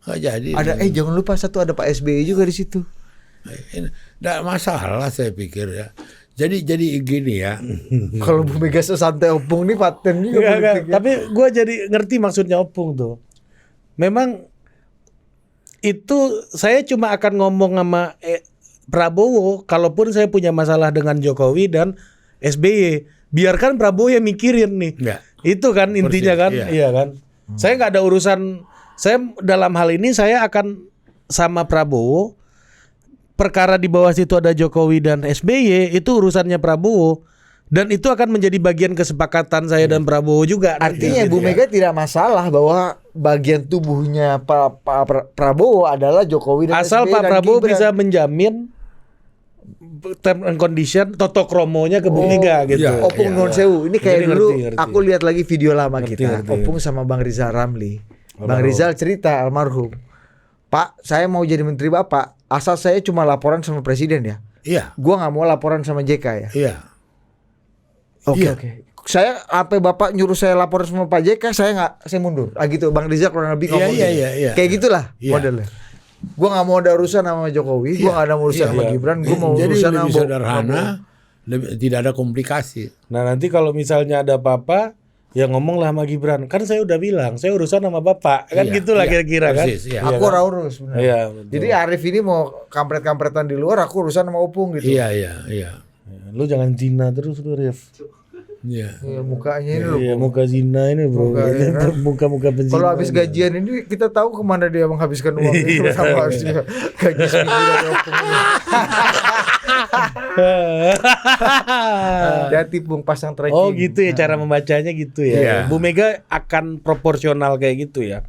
jadi. Ada jangan lupa satu ada Pak SBY juga di situ. Nggak masalah saya pikir ya. Jadi gini ya. Kalau Bu Mega sesantai opung nih paten juga Enggak, politiknya. tapi gue jadi ngerti maksudnya Opung tuh. Memang itu saya cuma akan ngomong sama Prabowo kalaupun saya punya masalah dengan Jokowi dan SBY. Biarkan Prabowo yang mikirin nih. Ya. Itu kan intinya kan, iya. iya kan. Saya nggak ada urusan. Saya dalam hal ini saya akan sama Prabowo. Perkara di bawah situ ada Jokowi dan SBY itu urusannya Prabowo dan itu akan menjadi bagian kesepakatan saya dan Prabowo juga. Artinya Gitu Bu ya. Mega tidak masalah bahwa bagian tubuhnya Pak Prabowo adalah Jokowi dan Asal SBY Pak dan Prabowo Gibran. bisa menjamin term and condition Toto Kromonya ke Bu Mega gitu. iya. Opung non sewu. Ini kayak Jadi dulu ngerti. aku lihat lagi video lama Ngerti, kita. ngerti. Opung sama Bang Rizal Ramli. Bang Rizal cerita almarhum. Pak, saya mau jadi menteri Bapak. Asal saya cuma laporan sama presiden ya. Iya. Gua nggak mau laporan sama JK ya. Iya. Oke Iya. oke. Saya apa Bapak nyuruh saya laporan sama Pak JK, saya mundur. Ah gitu. Bang Rizal kurang lebih ngomong gitu. Iya. Kayak gitulah Iya. modelnya. Gua nggak mau ada urusan sama Jokowi, gua nggak ada urusan sama Gibran, gua mau Jadi urusan lebih sama sederhana, tidak ada komplikasi. Nah nanti kalau misalnya ada apa-apa ya ngomonglah sama Gibran. Kan saya udah bilang saya urusan sama Bapak. Kan Iya, gitulah iya, kira-kira kan. persis, iya. Aku ora urus benar. Iya, betul. Jadi Arif ini mau kampret-kampretan di luar, aku urusan sama Opung gitu. Iya. Lu jangan zina terus lu Rif. Iya. Iya, mukanya ini loh. Iya muka zina ini bro. Muka, ya kan? Muka-muka penzina. Kalau habis gajian ini kita tahu kemana dia menghabiskan uang itu sama harus dia gaji seminggu dari Opung. Hati Bung pasang tracking. Oh gitu ya cara membacanya gitu ya. Iya. Bu Mega akan proporsional kayak gitu ya.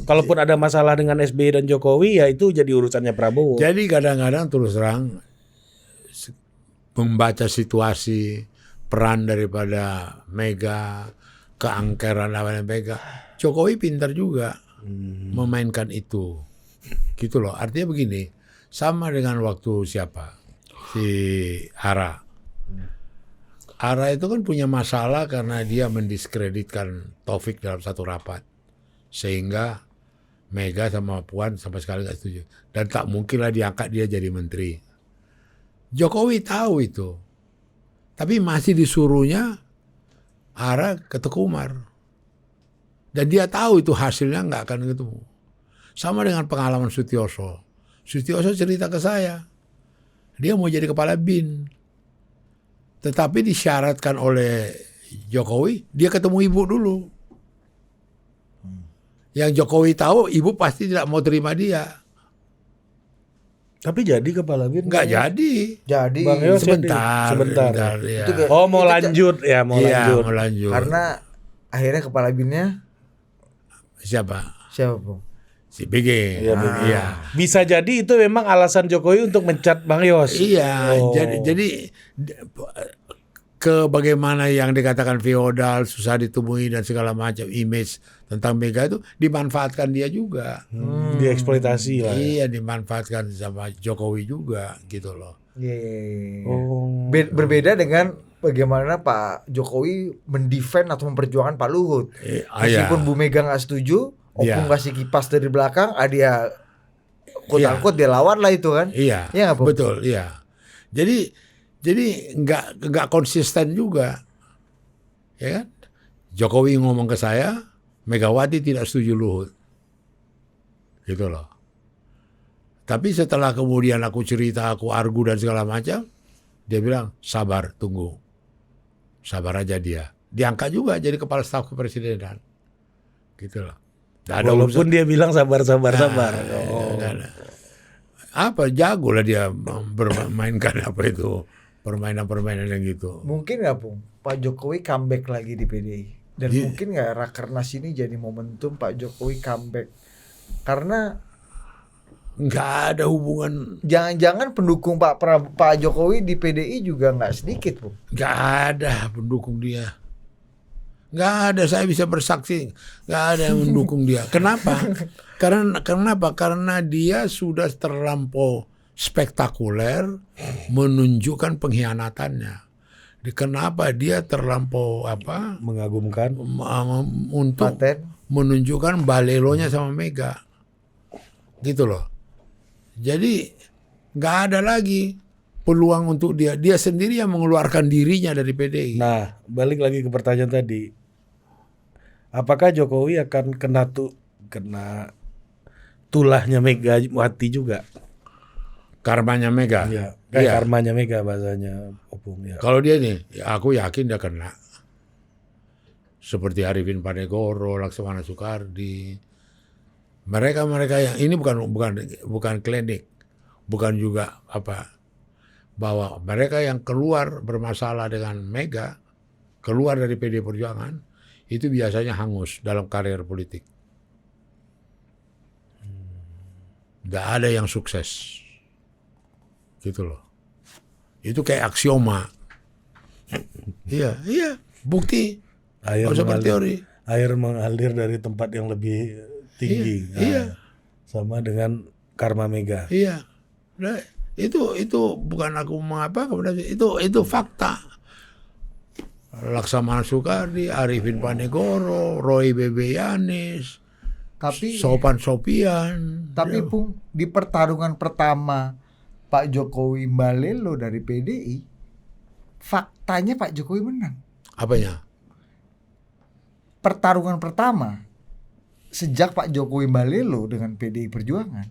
Kalaupun ada masalah dengan SBY dan Jokowi ya itu jadi urusannya Prabowo. Jadi kadang-kadang terus terang membaca situasi peran daripada Mega, keangkeran lawan Mega. Jokowi pintar juga memainkan itu. Gitu loh. Artinya begini, sama dengan waktu siapa? Si Ara. Ara itu kan punya masalah karena dia mendiskreditkan Taufik dalam satu rapat. Sehingga Mega sama Puan sama sekali nggak setuju. Dan tak mungkinlah diangkat dia jadi menteri. Jokowi tahu itu. Tapi masih disuruhnya Ara ke Teguh Umar. Dan dia tahu itu hasilnya nggak akan ketemu. Sama dengan pengalaman Sutioso. Sutioso cerita ke saya. Dia mau jadi kepala BIN. Tetapi disyaratkan oleh Jokowi, dia ketemu ibu dulu. Yang Jokowi tahu, ibu pasti tidak mau terima dia. Tapi jadi kepala BIN Nggak jadi. Jadi Bang Yos Sebentar. sebentar. Ya. Itu kayak- Oh mau Itu lanjut ya mau Iya, lanjut. mau lanjut. karena akhirnya kepala BIN-nya Siapa? siapa Bung? Si BG. Iya, BG. Iya. Bisa jadi itu memang alasan Jokowi untuk mencat Bang Yos. Iya, Oh. jadi ke bagaimana yang dikatakan feodal, susah ditemui dan segala macam image tentang Mega itu dimanfaatkan dia juga. Dieksploitasi lah. Iya, dimanfaatkan sama Jokowi juga gitu loh. Iya. Oh. Berbeda dengan bagaimana Pak Jokowi mendefend atau memperjuangkan Pak Luhut. Meskipun Bu Mega nggak setuju, Opung Iya. kasih kipas dari belakang, dia quote Iya. unquote dia lawan lah itu kan. Iya, Iya nggak, Bung? betul, iya. Jadi nggak konsisten juga, ya kan? Jokowi ngomong ke saya, Megawati tidak setuju Luhut, gitu loh. Tapi setelah kemudian aku cerita, aku argu dan segala macam, dia bilang sabar, tunggu, sabar aja dia. Diangkat juga jadi kepala staf kepresidenan, gitu loh. Nggak ada Walaupun dia bilang sabar. Nah, Oh. nggak ada. Apa jago lah dia bermainkan apa itu permainan yang gitu. Mungkin nggak Bung, Pak Jokowi comeback lagi di PDI. Dan Iya. mungkin nggak Rakernas ini jadi momentum Pak Jokowi comeback. Karena nggak ada hubungan, Jangan-jangan pendukung Pak Jokowi di PDI juga nggak sedikit, Bung. nggak ada pendukung dia. Nggak ada, saya bisa bersaksi, nggak ada yang mendukung dia. Kenapa? Kenapa? Karena dia sudah terlampau spektakuler menunjukkan pengkhianatannya. Kenapa dia terlampau Mengagumkan. untuk Paten. menunjukkan balelonya sama Mega, gitu loh. Jadi nggak ada lagi peluang untuk dia. Dia sendiri yang mengeluarkan dirinya dari PDI. Nah, balik lagi ke pertanyaan tadi. Apakah Jokowi akan kena tulahnya Megawati juga? Karmanya Mega. Iya, kayak Iya. karmanya Mega bahasanya Opung ya. Kalau dia nih, ya aku yakin dia kena. Seperti Arifin Panegoro, Laksamana Soekardi. Mereka yang ini bukan klinik, bukan juga bahwa mereka yang keluar bermasalah dengan Mega, keluar dari PD Perjuangan, itu biasanya hangus dalam karir politik. Nggak ada yang sukses. Gitu loh. Itu kayak aksioma. Iya, bukti. Air Nggak usah berteori. air mengalir dari tempat yang lebih tinggi. Iya. Sama dengan karma Mega. Iya. Nah, itu bukan aku itu fakta. Laksamana Soekardi, Arifin Panegoro, Roy Bebe Yanis, Tapi Sopan Sopian. Pung, di pertarungan pertama Pak Jokowi Mbalelo dari PDI, faktanya Pak Jokowi menang. Apanya? Pertarungan pertama sejak Pak Jokowi Mbalelo dengan PDI Perjuangan,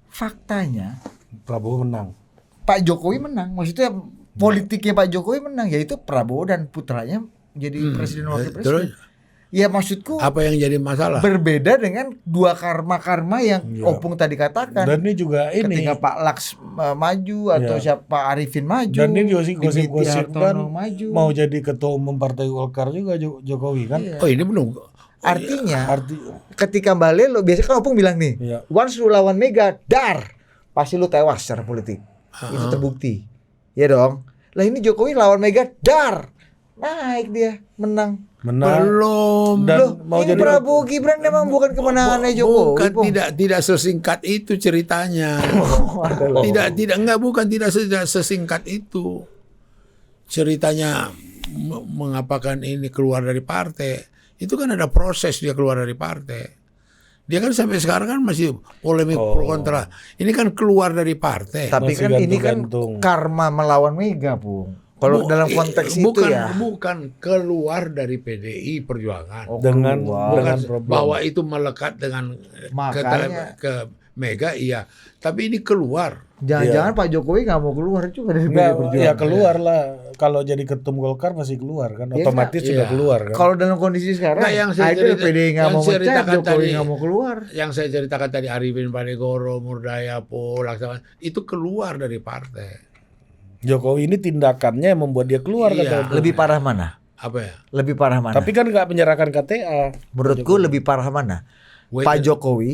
faktanya Prabowo menang. Pak Jokowi menang. Maksudnya politiknya Pak Jokowi menang, yaitu Prabowo dan putranya jadi presiden wakil presiden. Terus Ya maksudku apa yang jadi masalah? berbeda dengan dua karma yang Iya. Opung tadi katakan. Dan ini juga Ketika Pak Laks maju atau Iya. siapa Arifin maju, Dan ini Dimitri gosip-gosip Hartono kan maju. mau jadi ketua umum Partai Golkar juga Jokowi kan. Iya. Oh ini belum. Artinya Arti ketika Mbalelo biasanya kan Opung bilang nih, Iya. once lu lawan Mega, pasti lu tewas secara politik. Itu terbukti. Ya dong. Lah ini Jokowi lawan Mega, naik dia, menang. Belum. Dan Loh, mau ini jadi Prabowo Gibran memang bukan kemenangannya Jokowi. Bukan, Pung. tidak sesingkat itu ceritanya. Tidak sesingkat itu ceritanya. Mengapakan ini keluar dari partai, itu kan ada proses dia keluar dari partai. Dia kan sampai sekarang kan masih polemik pro kontra. Ini kan keluar dari partai. Tapi Masih kan ini kan gantung-gantung. karma melawan Mega, Pung. Kalau dalam konteks bukan, itu ya. bukan keluar dari PDI Perjuangan. Oh, dengan keluar. problem. Bahwa itu melekat dengan Makanya. ke Mega, iya. Tapi ini keluar. Jangan-jangan Pak Jokowi nggak mau keluar juga dari PDI Enggak, Perjuangan. ya keluar lah. Kalau jadi ketum Golkar masih keluar kan, Ya, otomatis sudah iya. keluar kan. Kalau dalam kondisi sekarang, Nah, yang saya either cerita- PDI nggak yang mau saya mecah, ceritakan Jokowi tadi. nggak mau keluar. Yang saya ceritakan tadi Arifin Panegoro, Murdayapul, Laksamana, itu keluar dari partai. Jokowi ini tindakannya yang membuat dia keluar Iya. kata. Lebih parah mana? Apa ya? Lebih parah mana? Tapi kan nggak menyerahkan KTA. Menurutku lebih parah mana? Wait Pak and- Jokowi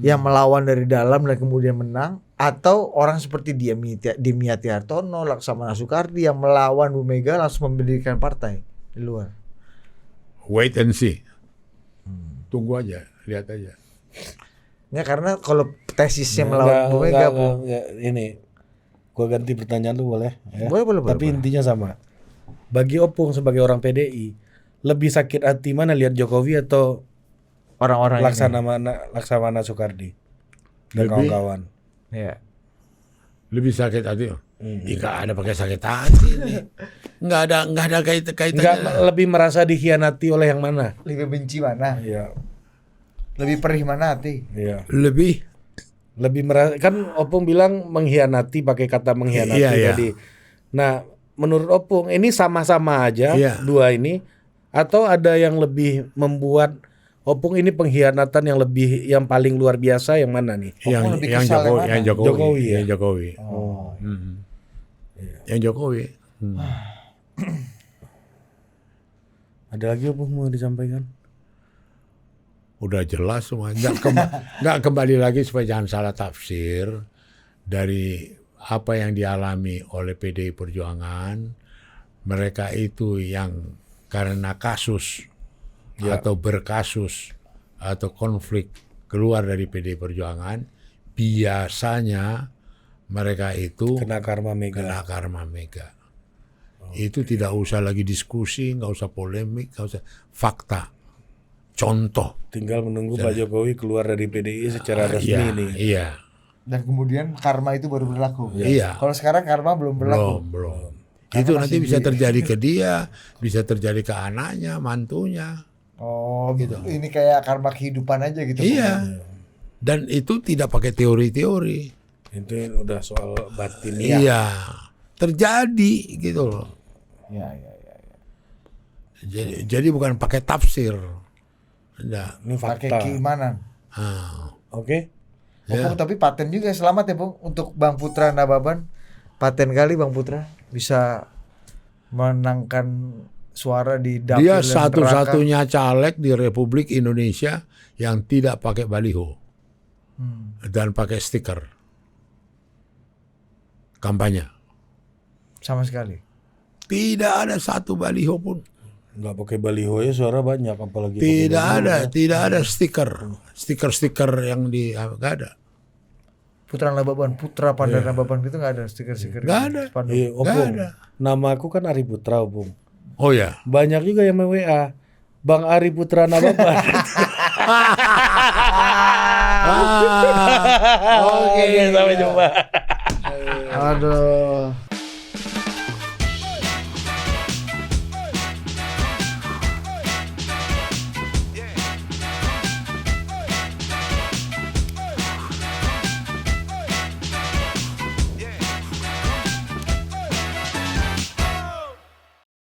yang melawan dari dalam dan kemudian menang, atau orang seperti Dimitri Hartono, Laksamana Soekardi yang melawan Bu Mega langsung mendirikan partai di luar. Wait and see. Tunggu aja, lihat aja. Nggak, karena kalau tesisnya melawan Bu Mega, Bu. Ini gua ganti pertanyaan lu boleh? Ya? Boleh. Tapi intinya sama. Bagi Opung sebagai orang PDI, lebih sakit hati mana lihat Jokowi atau Orang-orang Laksamana Soekardi dan Lebih- kawan-kawan? Ya. Lebih sakit hati. Nggak ada pakai sakit hati nih. Nggak ada kaitannya. Enggak lebih merasa dikhianati oleh yang mana? Lebih benci mana? Iya. Lebih perih mana hati? Iya. Lebih Merasa kan Opung bilang mengkhianati, pakai kata mengkhianati Iya, iya. tadi. Nah, menurut Opung ini sama-sama aja Iya. dua ini, atau ada yang lebih membuat Opung ini pengkhianatan yang paling luar biasa yang mana nih? yang lebih yang kesal Jokowi, yang yang mana? Jokowi, Jokowi ya? yang Jokowi. Oh. Yang Jokowi. Ada lagi Opung mau disampaikan? Udah jelas semua. Nggak kembali lagi supaya jangan salah tafsir dari apa yang dialami oleh PDI Perjuangan. Mereka itu yang karena kasus atau berkasus atau konflik keluar dari PDI Perjuangan, biasanya mereka itu Kena karma mega. Itu tidak usah lagi diskusi, nggak usah polemik, nggak usah fakta, contoh. Tinggal menunggu Pak Jokowi keluar dari PDI secara resmi Iya, nih. iya, Dan kemudian karma itu baru berlaku. iya. Kalau sekarang karma belum berlaku. Belum. Itu nanti bisa terjadi ke dia, bisa terjadi ke anaknya, mantunya. Oh, ini kayak karma kehidupan aja gitu. Iya. Dan itu tidak pakai teori-teori. Itu udah soal batin. Iya. Terjadi gitu loh. Iya. Jadi bukan pakai tafsir. Enggak. Ini Pakai fakta. keimanan. Oke. Oh, tapi paten juga, selamat ya Bung untuk Bang Putra Nababan. Paten kali Bang Putra bisa menangkan suara di dapil Dia dan satu-satunya caleg di Republik Indonesia yang tidak pakai baliho dan pakai stiker kampanye. sama sekali. Tidak ada satu baliho pun. Nggak pakai baliho ya suara banyak, apalagi Tidak ada stiker yang nggak ada. Putra Nababan, Putra Pandar Nababan gitu nggak ada stiker-stiker. Nggak ada. Spanduk. Iya, Nggak Opung. ada. Nama aku kan Ari Putra, Opung. Oh ya. Banyak juga yang WA. Bang Ari Putra Nababan. Oke, Sampai jumpa. Aduh.